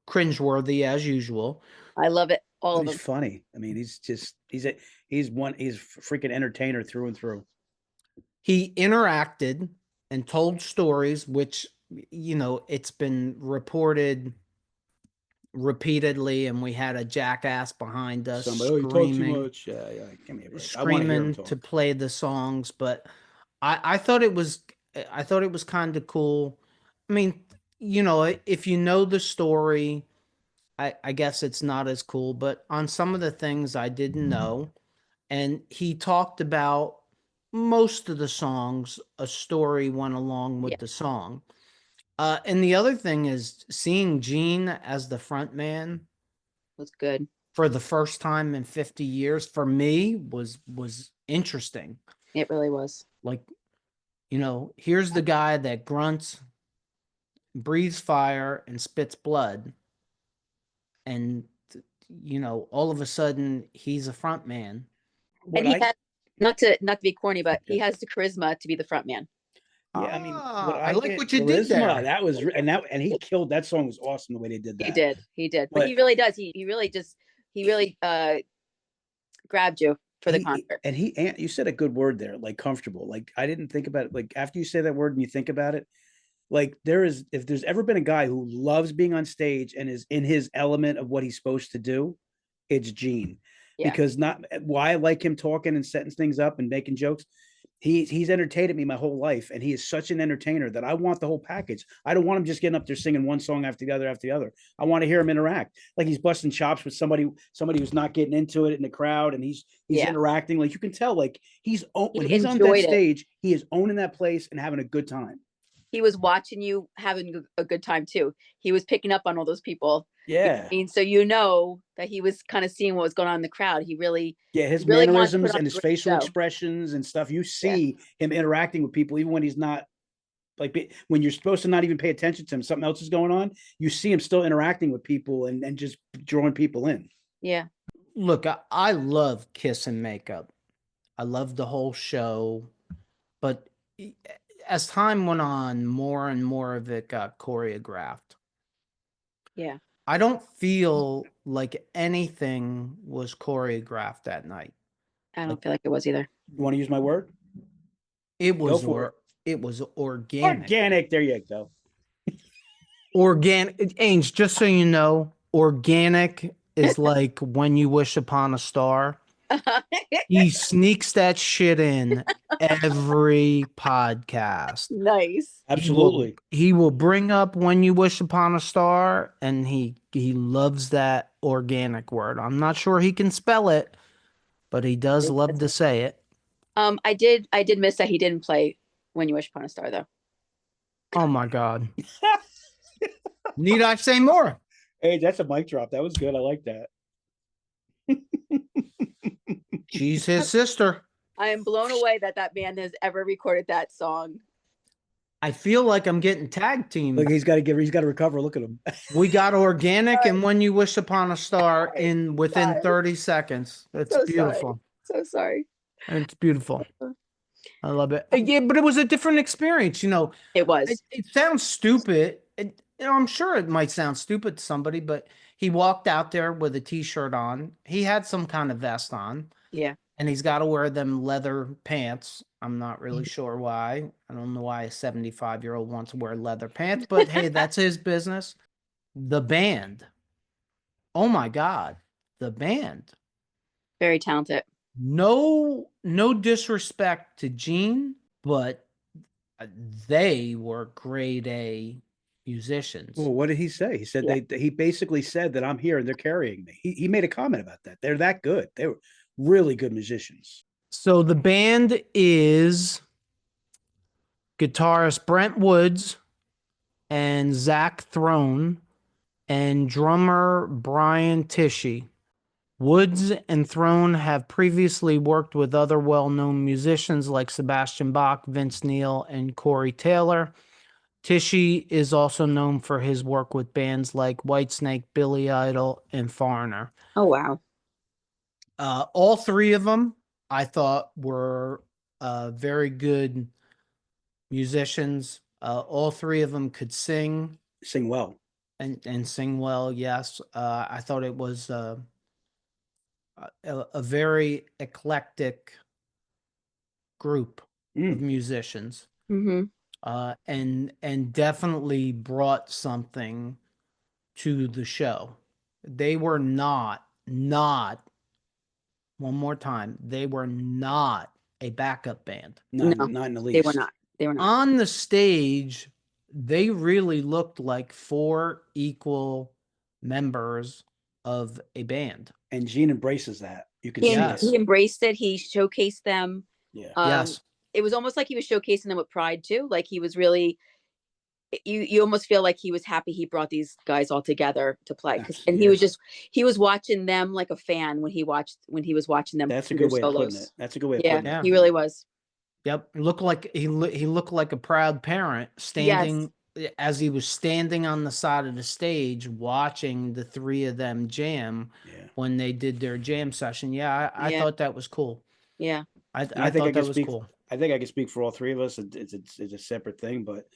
cringeworthy as usual. I love it. All But of he's them. funny. I mean, he's freaking entertainer through and through. he interacted and told stories, which, it's been reported repeatedly, and we had a jackass behind us Somebody, oh, you talk too screaming, much. Yeah, yeah, give me a break. I want to hear him to talk. play the songs, but I thought it was kind of cool. I mean, if you know the story, I guess it's not as cool, but on some of the things I didn't know, and he talked about most of the songs, a story went along with Yeah. the song. And the other thing is seeing Gene as the front man Was good. for the first time in 50 years for me was interesting. It really was. Like, here's the guy that grunts, breathes fire, and spits blood, and all of a sudden he's a front man. What And he I had, not to be corny, but he has the charisma to be the front man. Yeah, I mean, what I I like get, what you did charisma, there. that was, and he killed, that song was awesome the way they did He that. did. But But he really does. He really grabbed you for the he, concert. and you said a good word there, like comfortable. Like I didn't think about it. Like after you say that word and you think about it, like if there's ever been a guy who loves being on stage and is in his element of what he's supposed to do, it's Gene. Yeah. Because not why I like him talking and setting things up and making jokes. He's entertained me my whole life, and he is such an entertainer that I want the whole package. I don't want him just getting up there singing one song after the other after the other. I want to hear him interact, like he's busting chops with somebody who's not getting into it in the crowd, and he's Yeah. interacting. Like you can tell, like when He he's on that enjoyed it. stage, he is owning that place and having a good time. He was watching you having a good time too. He was picking up on all those people. Yeah, I mean, so that he was kind of seeing what was going on in the crowd. He really his really wanted to put mannerisms on and a his great facial show. expressions and stuff. You see him interacting with people even when he's not. Like when you're supposed to not even pay attention to him, something else is going on. You see him still interacting with people and just drawing people in. Yeah. Look, I love Kiss and Makeup. I love the whole show, but as time went on, more and more of it got choreographed. Yeah. I don't feel like anything was choreographed that night. I don't feel like it was either. You want to use my word? It was for it was organic. Organic. There you go. Organic. Ainge, just so you know, organic is like When You Wish Upon a Star. He sneaks that shit in every podcast. Nice. Absolutely. He will bring up When You Wish Upon a Star, and he loves that organic word. I'm not sure he can spell it, but he does love to say it. I did miss that he didn't play When You Wish Upon a Star though. Oh my God. Need I say more? Hey, that's a mic drop. That was good. I like that. She's his sister. I am blown away that man has ever recorded that song. I feel like I'm getting tag teamed. Look, he's got to recover. Look at him. We got organic and When You Wish Upon a Star within Sorry. 30 seconds. It's So beautiful. So sorry. It's beautiful. I love it. Yeah, but it was a different experience. It was. It sounds stupid. I'm sure it might sound stupid to somebody, but he walked out there with a t-shirt on. He had some kind of vest on. Yeah. And he's got to wear them leather pants. I'm not really sure why. I don't know why a 75-year-old wants to wear leather pants, but hey, that's his business. The band. Oh my God. The band. Very talented. No disrespect to Gene, but they were grade A musicians. Well, what did he say? He said he basically said that I'm here and they're carrying me. He made a comment about that. They're that good. They were really good musicians. So the band is guitarist Brent Woods and Zach Throne and drummer Brian Tishy. Woods and Throne have previously worked with other well-known musicians like Sebastian Bach, Vince Neil, and Corey Taylor. Tishy is also known for his work with bands like Whitesnake, Billy Idol, and Foreigner. Oh, wow. All three of them, I thought, were very good musicians. All three of them could sing. Sing well. And sing well, yes. I thought it was a very eclectic group. of musicians. Mm-hmm. And definitely brought something to the show. They were not, one more time, they were not a backup band. No, Not in the they were least. not. They were not. On the stage, they really looked like 4 equal members of a band. And Gene embraces that. You can He, see Yes. it. he embraced it. He showcased them. Yeah. Yes. It was almost like he was showcasing them with pride too. Like he was really, you almost feel like he was happy he brought these guys all together to play. And he was Yes. he was watching them like a fan when he was watching them. That's a do good their way of putting solos. it. That's a good way of Yeah, putting it. he really was. Yep, looked like he looked like a proud parent standing as he was standing on the side of the stage watching the 3 of them jam Yeah. when they did their jam session. Yeah, I Yeah. thought that was cool. Yeah. I And I think thought I can that was speak. cool. I think I can speak for all 3 of us. It's a separate thing, but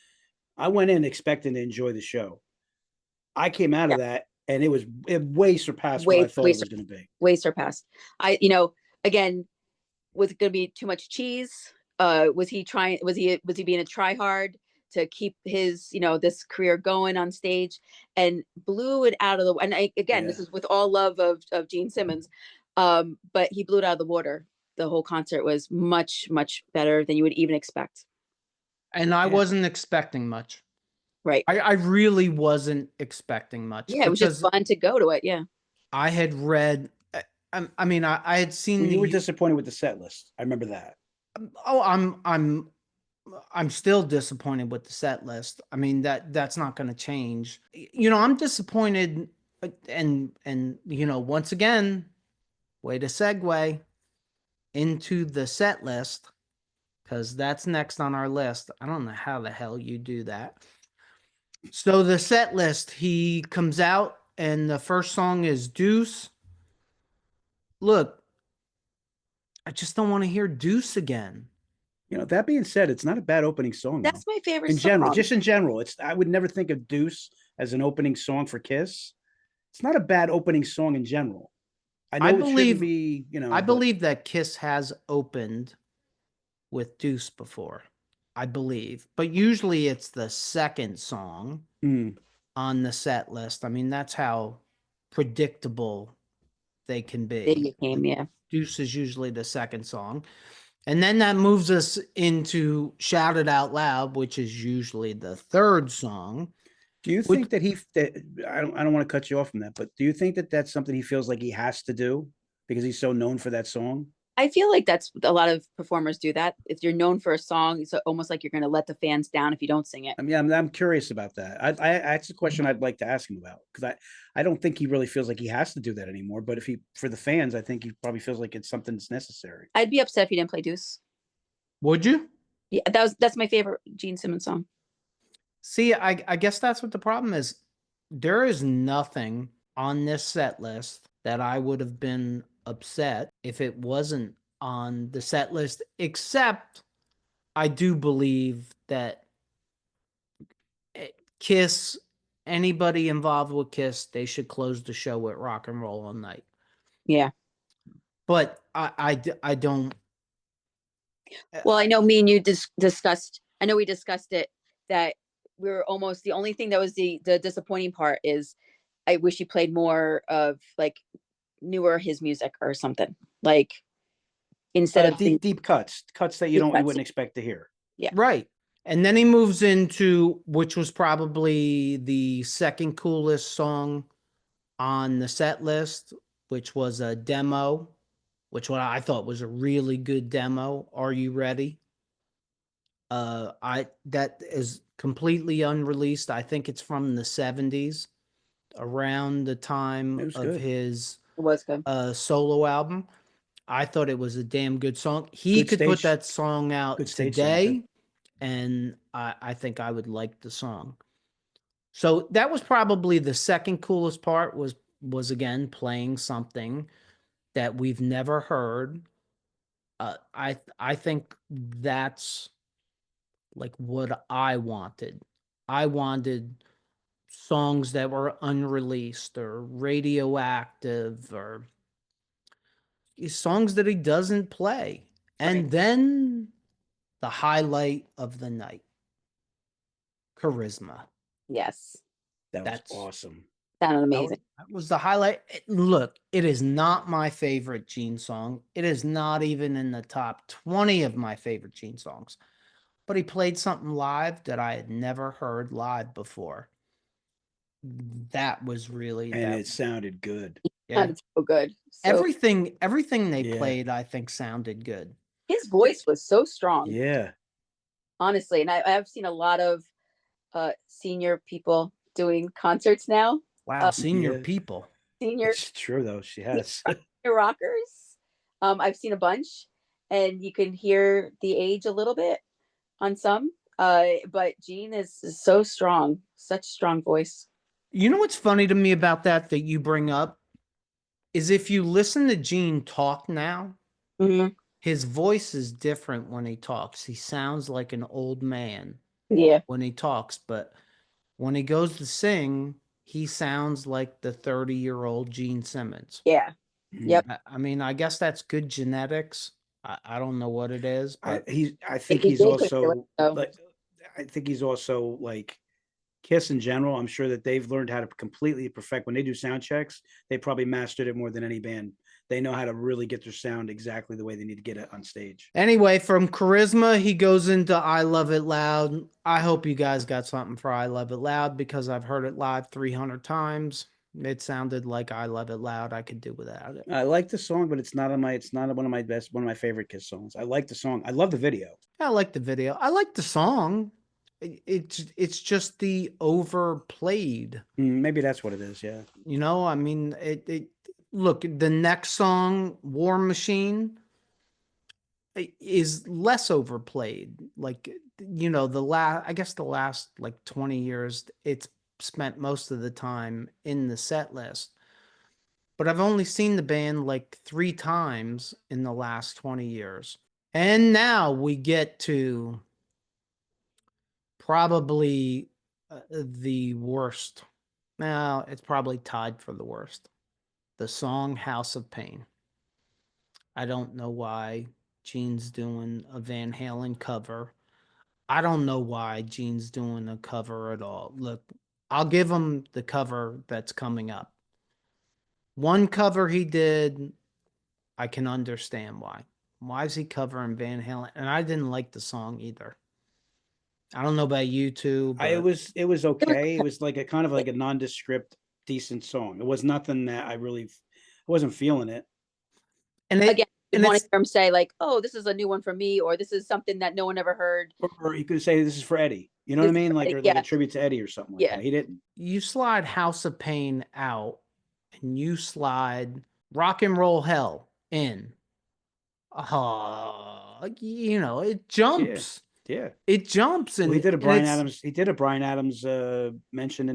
I went in expecting to enjoy the show. I came out of that and it way surpassed what I thought it was going to be. Way surpassed. Again, was it going to be too much cheese? Was he being a try hard to keep his, this career going on stage, and blew it out of the, and this is with all love of Gene Simmons. But he blew it out of the water. The whole concert was much, much better than you would even expect. And I wasn't expecting much. Right. I really wasn't expecting much. Yeah, it was just fun to go to it. Yeah. I had read, I mean, I had seen. Well, you were disappointed with the set list. I remember that. Oh, I'm still disappointed with the set list. I mean, that's not going to change. I'm disappointed, and once again, way to segue into the set list, because that's next on our list. I don't know how the hell you do that. So the set list, he comes out and the first song is Deuce. Look, I just don't want to hear Deuce again. That being said, it's not a bad opening song. That's my favorite in song. general. Just in general, I would never think of Deuce as an opening song for Kiss. It's not a bad opening song in general. I believe that Kiss has opened with Deuce before. I believe, but usually it's the second song on the set list. I mean, that's how predictable they can be. They became, yeah. Deuce is usually the second song. And then that moves us into Shout It Out Loud, which is usually the third song. Do you think that I don't want to cut you off from that, but do you think that that's something he feels like he has to do because he's so known for that song? I feel like that's a lot of performers do that. If you're known for a song, it's almost like you're going to let the fans down if you don't sing it. I mean, I'm curious about that. That's a question I'd like to ask him about, because I don't think he really feels like he has to do that anymore. But for the fans, I think he probably feels like it's something that's necessary. I'd be upset if he didn't play Deuce. Would you? Yeah, that's my favorite Gene Simmons song. See, I guess that's what the problem is. There is nothing on this set list that I would have been upset if it wasn't on the set list, except I do believe that Kiss, anybody involved with Kiss, they should close the show with Rock and Roll All Night. Yeah. But I don't. Well, I know me and you discussed, I know we discussed it, that we were almost, the only thing that was the disappointing part is I wish he played more of like newer his music or something, like instead of deep cuts that you wouldn't expect to hear. Yeah. Right. And then he moves into, which was probably the second coolest song on the set list, which was a demo, which what I thought was a really good demo. Are You Ready? That is completely unreleased. I think it's from the 70s, around the time of his solo album. I thought it was a damn good song. He could put that song out today, and I think I would like the song. So that was probably the second coolest part, was again playing something that we've never heard. I think that's like what I wanted. I wanted songs that were unreleased or radioactive, or songs that he doesn't play. And then the highlight of the night. Charisma. Yes. That was That's awesome. Sounded amazing. That was the highlight. Look, it is not my favorite Gene song. It is not even in the top 20 of my favorite Gene songs. But he played something live that I had never heard live before. That was really And that. it sounded good. Yeah. Sounded so good. So Everything they Yeah. played, I think, sounded good. his voice was so strong, Yeah. honestly. And I've seen a lot of senior people doing concerts now. Wow, senior Yeah. people. Senior It's true though. She has. rockers. I've seen a bunch, and you can hear the age a little bit on some. But Gene is so strong, such strong voice. You know what's funny to me about that you bring up is if you listen to Gene talk now, Mhm. his voice is different when he talks. He sounds like an old man Yeah. when he talks, but when he goes to sing, he sounds like the 30-year-old Gene Simmons. Yeah. Yep. I mean, I guess that's good genetics. I don't know what it is, but I think He he's did couldn't do it, also so. like, I think he's also like KISS in general. I'm sure that they've learned how to completely perfect when they do sound checks. They probably mastered it more than any band. They know how to really get their sound exactly the way they need to get it on stage. anyway, from Charisma, he goes into I Love It Loud. I hope you guys got something for I Love It Loud because I've heard it live 300 times. It sounded like I Love It Loud. I could do without it. I like the song, but it's not one of my favorite KISS songs. I like the song. I love the video. I like the video. I like the song. It's just the overplayed. Maybe that's what it is. Yeah. You know, I mean, look, the next song, War Machine, is less overplayed. Like, you know, I guess the last like 20 years, it's spent most of the time in the set list. But I've only seen the band like 3 times in the last 20 years. And now we get to probably the worst. Now, it's probably tied for the worst. The song House of Pain. I don't know why Gene's doing a Van Halen cover. I don't know why Gene's doing a cover at all. Look, I'll give him the cover that's coming up. One cover he did, I can understand why. Why is he covering Van Halen? And I didn't like the song either. I don't know about you two, but It was okay. It was like a kind of like a nondescript, decent song. It was nothing that I wasn't feeling it. and Again, you and want to it's hear him say like, "Oh, this is a new one for me," or "This is something that no one ever heard." Or you could say this is for Eddie. You know what I This is mean? for Like, Eddie, or like yeah. a tribute to Eddie or something like Yeah. that. He didn't. you slide House of Pain out and you slide Rock and Roll Hell in. You know, it jumps. Yeah. It jumps Well, and, he did a and Brian it's Adams. He did a Brian Adams mention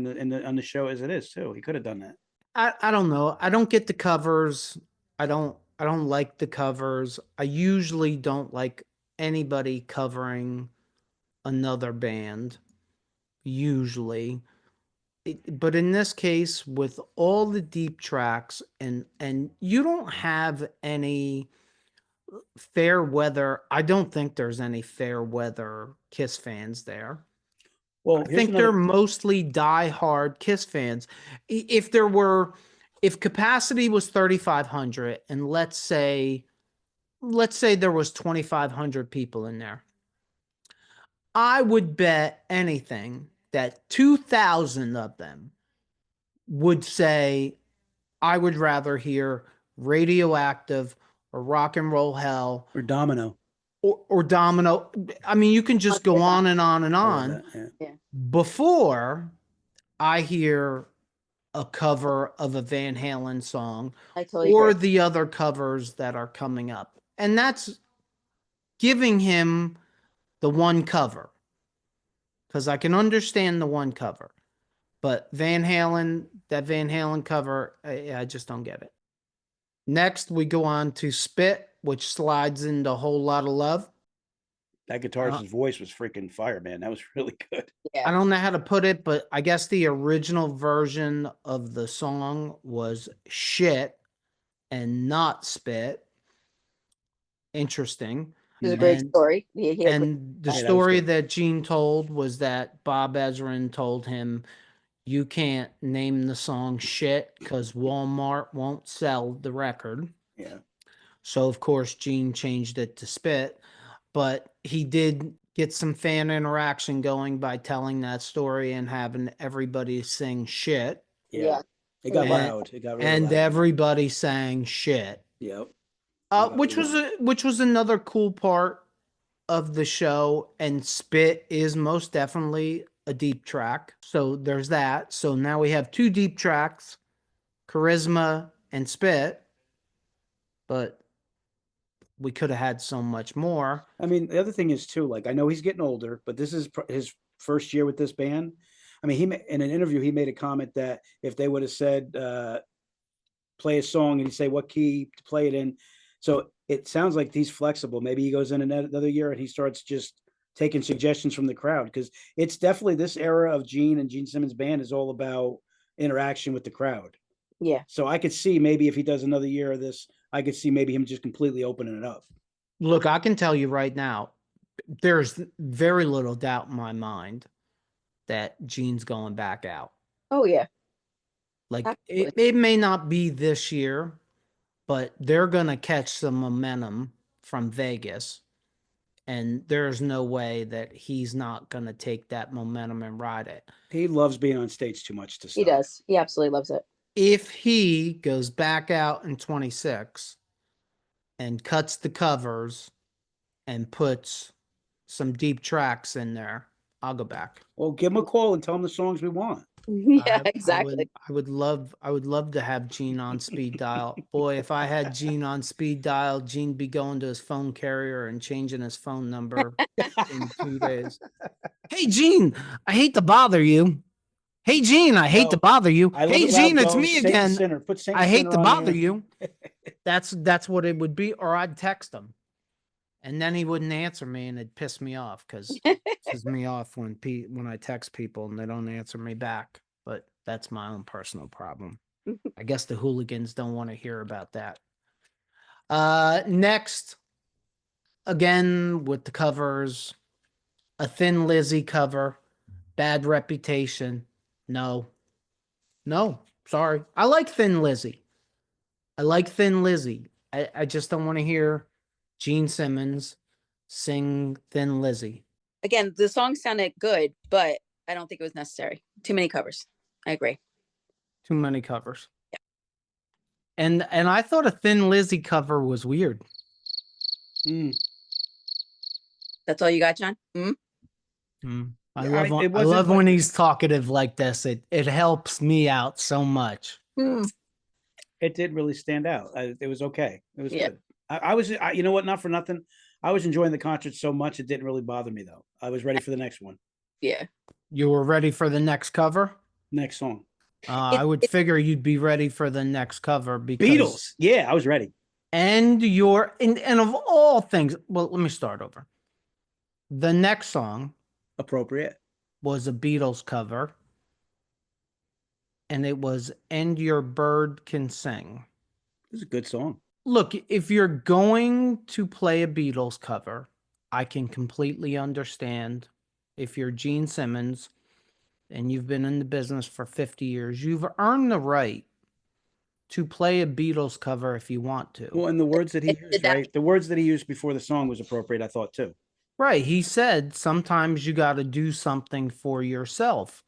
on the show as it is too. He could have done that. I don't know. I don't get the covers. I don't like the covers. I usually don't like anybody covering another band. Usually. But in this case, with all the deep tracks and you don't have any fair weather. I don't think there's any fair weather KISS fans there. Well, I here's think they're another. mostly diehard KISS fans. If capacity was 3,500, and let's say there was 2,500 people in there, I would bet anything that 2,000 of them would say, I would rather hear Radioactive or Rock and Roll Hell Or Domino. or Domino. I mean, you can just go on and on and I love on that. Yeah. Yeah. before I hear a cover of a Van Halen song I totally or agree. the other covers that are coming up. And that's giving him the one cover because I can understand the one cover. But that Van Halen cover, I just don't get it. Next, we go on to Spit, which slides into a Whole Lot of Love. That guitarist's voice was freaking fire, man. That was really good. I Yeah. don't know how to put it, but I guess the original version of the song was Shit and not Spit. Interesting. It was a great And- story. He had a great- And the Yeah, that was story good. that Gene told was that Bob Ezrin told him, you can't name the song shit because Walmart won't sell the record. Yeah. So, of course, Gene changed it to Spit. But he did get some fan interaction going by telling that story and having everybody sing shit. Yeah. It got And- loud. It got really And loud. everybody sang shit. Yep. Which was another cool part of the show, and Spit is most definitely a deep track. So there's that. So now we have 2 deep tracks, Charisma and Spit, but we could have had so much more. I mean, the other thing is too, like, I know he's getting older, but this is his first year with this band. I mean, in an interview, he made a comment that if they would have said, play a song, and he'd say what key to play it in. So it sounds like he's flexible. Maybe he goes in another year and he starts just taking suggestions from the crowd, because it's definitely this era of Gene and Gene Simmons band is all about interaction with the crowd. Yeah. So I could see maybe if he does another year of this, I could see maybe him just completely opening it up. Look, I can tell you right now, there's very little doubt in my mind that Gene's going back out. Oh yeah. Like Absolutely. it may not be this year, but they're gonna catch some momentum from Vegas, and there's no way that he's not gonna take that momentum and ride it. He loves being on stage too much to stop. He does. He absolutely loves it. If he goes back out in 26 and cuts the covers and puts some deep tracks in there, I'll go back. Well, give him a call and tell him the songs we want. Yeah, I exactly. would love to have Gene on speed dial. Boy, if I had Gene on speed dial, Gene'd be going to his phone carrier and changing his phone number in 2 days. Hey Gene, I hate to bother you. Hey Gene, I hate to No, bother you. I love Hey it loud, Gene, it's though. me Saint and again. Sinner. Put Saint I and hate Sinner to on bother there. you. That's what it would be, or I'd text him. And then he wouldn't answer me, and it'd piss me off, because it pisses me off when I text people and they don't answer me back. But that's my own personal problem. I guess the hooligans don't want to hear about that. Next, again with the covers, a Thin Lizzy cover, Bad Reputation. No, sorry. I like Thin Lizzy. I just don't want to hear Gene Simmons sing Thin Lizzy. Again, the song sounded good, but I don't think it was necessary. Too many covers. I agree. Too many covers. Yeah. And I thought a Thin Lizzy cover was weird. That's all you got, John? I Yeah, love it wasn't like- when he's talkative like this. It helps me out so much. It did really stand out. It was okay. It was Yeah. good. I was, you know what? Not for nothing. I was enjoying the concert so much it didn't really bother me though. I was ready for the next one. Yeah. You were ready for the next cover? Next song. I would figure you'd be ready for the next cover because Beatles. Yeah, I was ready. And of all things, well, let me start over. The next song Appropriate. was a Beatles cover, and it was "And Your Bird Can Sing." It was a good song. Look, if you're going to play a Beatles cover, I can completely understand. If you're Gene Simmons and you've been in the business for 50 years, you've earned the right to play a Beatles cover if you want to. Well, and the words that he used, right? The words that he used before the song was appropriate, I thought too. Right. He said sometimes you got to do something for yourself.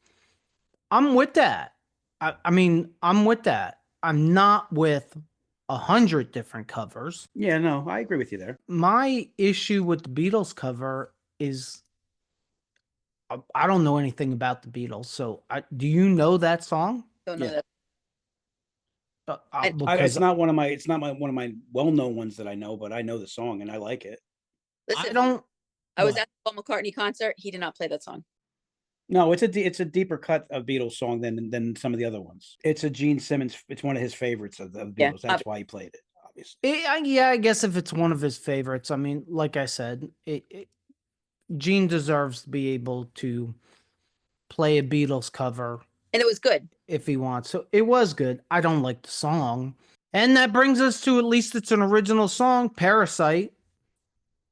I'm with that. I mean, I'm with that. I'm not with 100 different covers. Yeah, no, I agree with you there. My issue with the Beatles cover is I don't know anything about the Beatles. So do you know that song? Don't know Yeah. that. It's not one of my well-known ones that I know, but I know the song and I like it. Listen, I was what? at the Paul McCartney concert. He did not play that song. No, it's a deeper cut of Beatles song than some of the other ones. It's a Gene Simmons. It's one of his favorites of the Beatles. Yeah, That's why he played it, obviously. I guess if it's one of his favorites, I mean, like I said, Gene deserves to be able to play a Beatles cover And it was good. if he wants. So it was good. I don't like the song. And that brings us to, at least it's an original song, Parasite.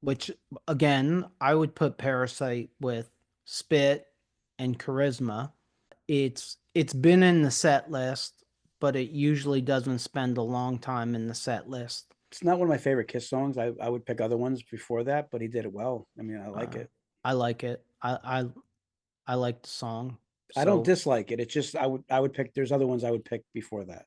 which again, I would put Parasite with Spit and Charisma. It's been in the set list, but it usually doesn't spend a long time in the set list. It's not one of my favorite Kiss songs. I would pick other ones before that, but he did it well. I mean, I like Uh, it. I like it. I like the song. I don't So, dislike it. It's just I would pick. There's other ones I would pick before that.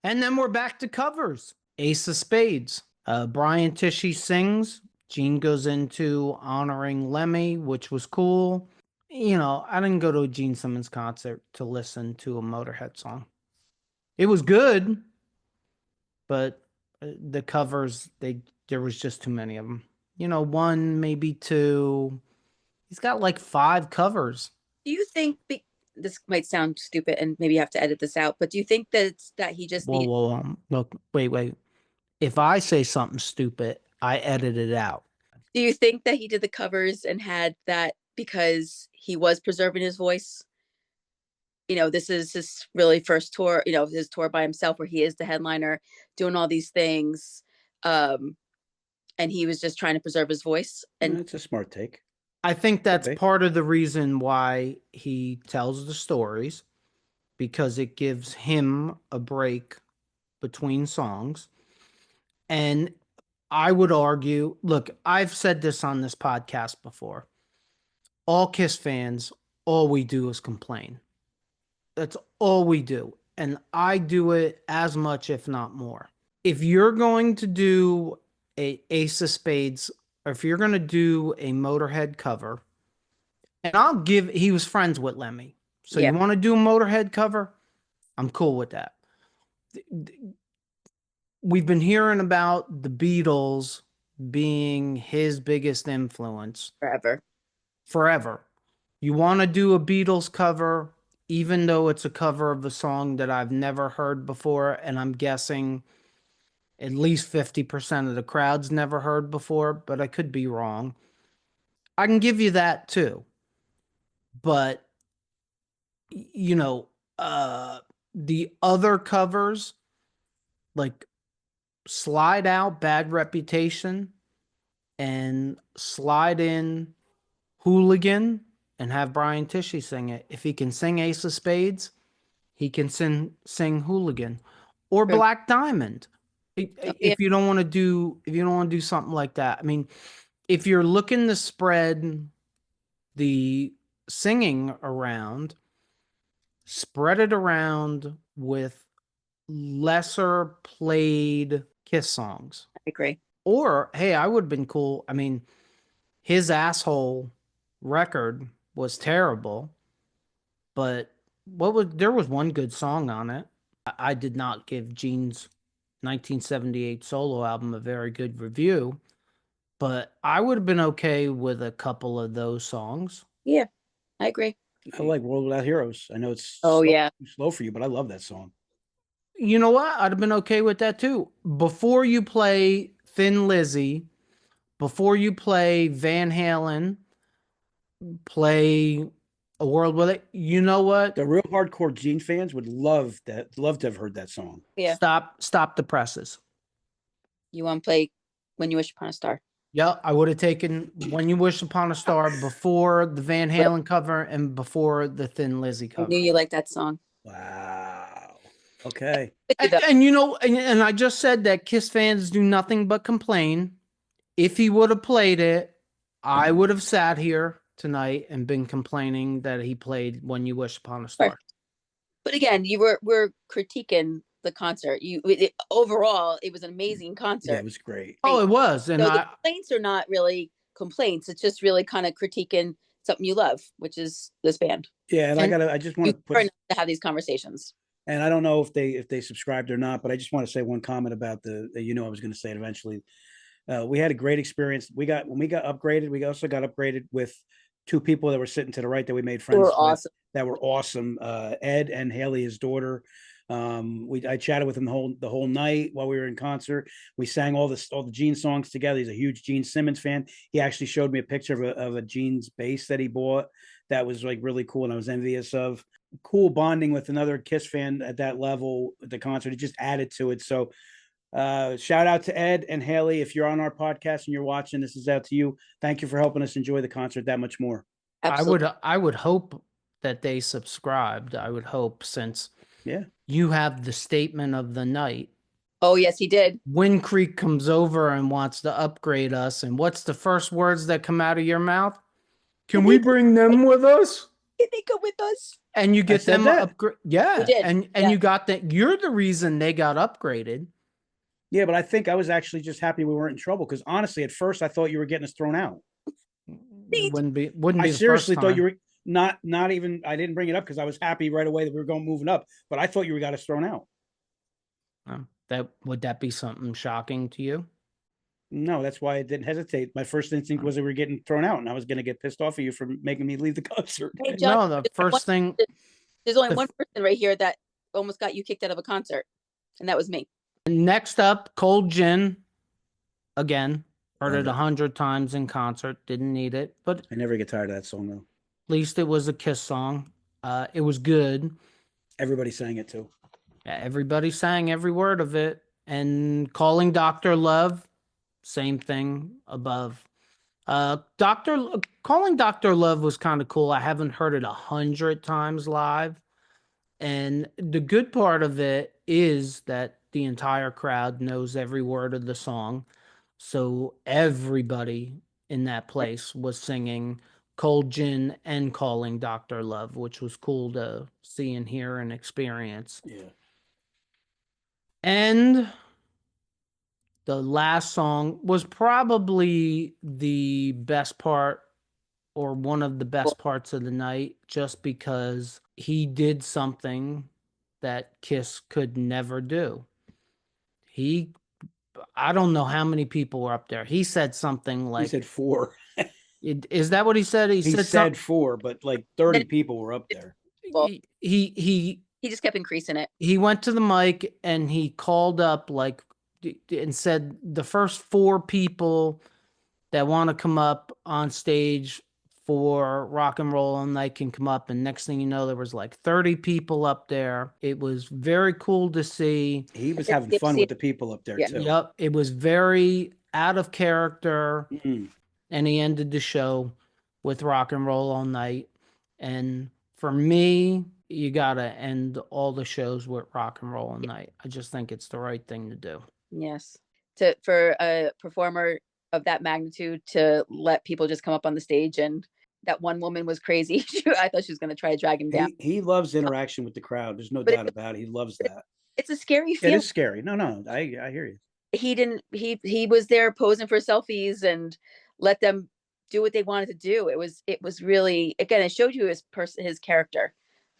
and then we're back to covers. Ace of Spades. Brian Tishy sings. Gene goes into honoring Lemmy, which was cool. You know, I didn't go to a Gene Simmons concert to listen to a Motorhead song. It was good, but the covers, there was just too many of them. You know, one, maybe two. He's got like 5 covers. Do you think this might sound stupid and maybe you have to edit this out, but do you think that that he just Whoa, needs, whoa, look, wait. If I say something stupid, I edit it out. do you think that he did the covers and had that because he was preserving his voice? You know, this is his really first tour, you know, his tour by himself where he is the headliner doing all these things. Um, and he was just trying to preserve his voice. And It's a smart take. I think that's be. part of the reason why he tells the stories, because it gives him a break between songs. And I would argue, look, I've said this on this podcast before. All Kiss fans, all we do is complain. That's all we do. And I do it as much, if not more. If you're going to do a Ace of Spades, or if you're going to do a Motorhead cover, and he was friends with Lemmy. So yeah, you want to do a Motorhead cover? I'm cool with that. We've been hearing about the Beatles being his biggest influence forever. You want to do a Beatles cover, even though it's a cover of a song that I've never heard before, and I'm guessing at least 50% of the crowd's never heard before, but I could be wrong. I can give you that too. But, you know, the other covers, like slide out Bad Reputation and slide in Hooligan and have Brian Tishy sing it. If he can sing Ace of Spades, he can sing Hooligan or true. Black Diamond. Oh, yeah. If you don't want to do something like that. I mean, if you're looking to spread the singing around, spread it around with lesser played Kiss songs. I agree. Or, hey, I would have been cool. I mean, his Asshole record was terrible, but there was one good song on it. I did not give Gene's 1978 solo album a very good review, but I would have been okay with a couple of those songs. Yeah, I agree. I like World Without Heroes. I know it's Oh, yeah. slow for you, but I love that song. You know what? I'd have been okay with that too. Before you play Thin Lizzy, before you play Van Halen, play A World With It. You know what? The real hardcore Gene fans would love to have heard that song. Yeah. Stop the presses. You want to play When You Wish Upon a Star? Yeah, I would have taken When You Wish Upon a Star before the Van Halen cover and before the Thin Lizzy I cover. knew you liked that song. Wow. Okay. And you know, and I just said that Kiss fans do nothing but complain. If he would have played it, I would have sat here tonight and been complaining that he played When You Wish Upon a Star. Right. But again, we're critiquing the concert. Overall, it was an amazing concert. Yeah, it was great. Oh, it was. And so the complaints are not really complaints. It's just really kind of critiquing something you love, which is this band. Yeah, and I just want to put to have these conversations. And I don't know if they subscribed or not, but I just want to say one comment about I was going to say it eventually. We had a great experience. When we got upgraded, we also got upgraded with 2 people that were sitting to the right that we made friends with. Awesome. That were awesome. Ed and Haley, his daughter. I chatted with him the whole night while we were in concert. We sang all the Gene songs together. He's a huge Gene Simmons fan. He actually showed me a picture of a Gene's bass that he bought. That was like really cool, and I was envious of. Cool bonding with another Kiss fan at that level at the concert. It just added to it. So Shout out to Ed and Haley. If you're on our podcast and you're watching, this is out to you. Thank you for helping us enjoy the concert that much more. Absolutely. I would hope that they subscribed. I would hope, since Yeah. you have the statement of the night. Oh, yes, he did. Wind Creek comes over and wants to upgrade us, and what's the first words that come out of your mouth? Can we bring them with us? Can they come with us? And you get said them that. upgrade. Yeah, You did. and Yeah. you got that. You're the reason they got upgraded. Yeah, but I think I was actually just happy we weren't in trouble, because honestly, at first I thought you were getting us thrown out. It wouldn't be the I first seriously thought time. you were not even. I didn't bring it up because I was happy right away that we were going moving up, but I thought you got us thrown out. That would that be something shocking to you? No, that's why I didn't hesitate. My first instinct was that we were getting thrown out, and I was going to get pissed off at you for making me leave the concert. Hey, John, No, the first thing. there's only the one person right here that almost got you kicked out of a concert, and that was me. Next up, Cold Gin. Again, heard Love it it. 100 times in concert. Didn't need it, but I never get tired of that song though. at least it was a Kiss song. It was good. Everybody sang it too. Everybody sang every word of it. And Calling Dr. Love, same thing above. Calling Dr. Love was kind of cool. I haven't heard it 100 times live. And the good part of it is that the entire crowd knows every word of the song. So everybody in that place was singing Cold Gin and Calling Dr. Love, which was cool to see and hear and experience. Yeah. And the last song was probably the best part, or one of the best parts of the night, just because he did something that Kiss could never do. I don't know how many people were up there. He said something He like, said 4. is that what he said? He said 4, but like 30 people were up there. Well, he he just kept increasing it. he went to the mic and he called up like and said the first 4 people that want to come up on stage for rock and roll all night can come up, and next thing you know there was like 30 people up there. It was very cool to see. He was having fun with the people up there Yeah. too. Yep, it was very out of character. Mm. And he ended the show with rock and roll all night. And for me, you gotta end all the shows with rock and roll all night. I just think it's the right thing to do. Yes. For a performer of that magnitude to let people just come up on the stage, and that one woman was crazy. I thought she was going to try to drag him down. He loves interaction with the crowd. There's no doubt about it. He loves that. It's a scary It feeling. is scary. No, I hear you. He was there posing for selfies and let them do what they wanted to do. It was really, again, it showed you his character,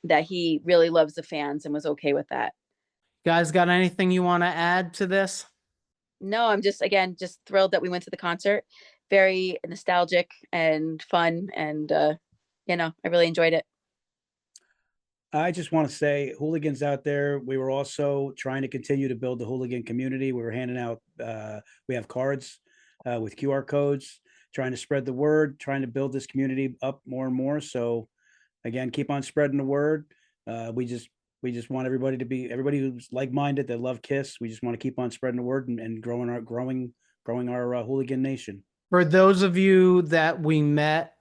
that he really loves the fans and was okay with that. Guys, got anything you want to add to this? No, I'm just thrilled that we went to the concert. Very nostalgic and fun, and I really enjoyed it. I just want to say, hooligans out there, we were also trying to continue to build the hooligan community. We were handing out, we have cards with QR codes, trying to spread the word, trying to build this community up more and more. So again, keep on spreading the word. We just want everybody who's like-minded, that love KISS. We just want to keep on spreading the word and growing our hooligan nation. For those of you that we met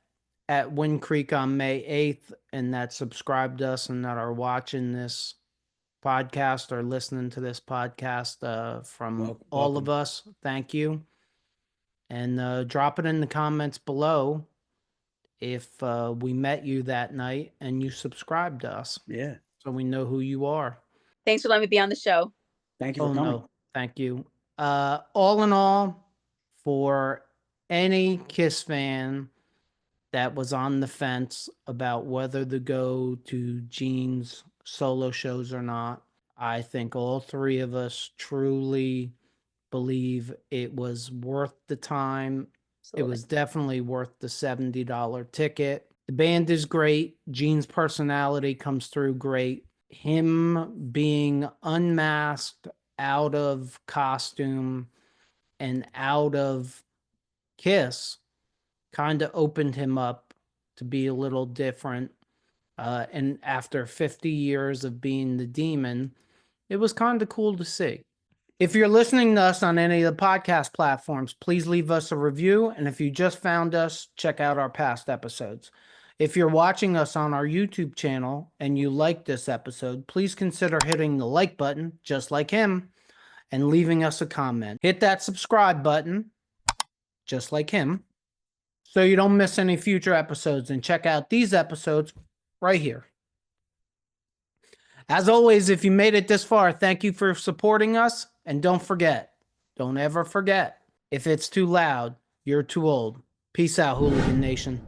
at Wind Creek on May 8th and that subscribed to us and that are watching this podcast or listening to this podcast from all of us, thank you. And drop it in the comments below if we met you that night and you subscribed to us. Yeah. So we know who you are. Thanks for letting me be on the show. Thank you for coming. No, thank you. All in all, for any KISS fan that was on the fence about whether to go to Gene's solo shows or not, I think all 3 of us truly believe it was worth the time. Absolutely. It was definitely worth the $70 ticket. The band is great. Gene's personality comes through great. Him being unmasked, out of costume, and out of KISS kind of opened him up to be a little different. And after 50 years of being the demon, it was kind of cool to see. If you're listening to us on any of the podcast platforms, please leave us a review. And if you just found us, check out our past episodes. If you're watching us on our YouTube channel and you like this episode, please consider hitting the like button, just like him, and leaving us a comment. Hit that subscribe button, just like him, so you don't miss any future episodes, and check out these episodes right here. As always, if you made it this far, thank you for supporting us. And don't ever forget, if it's too loud, you're too old. Peace out, Hooligan Nation.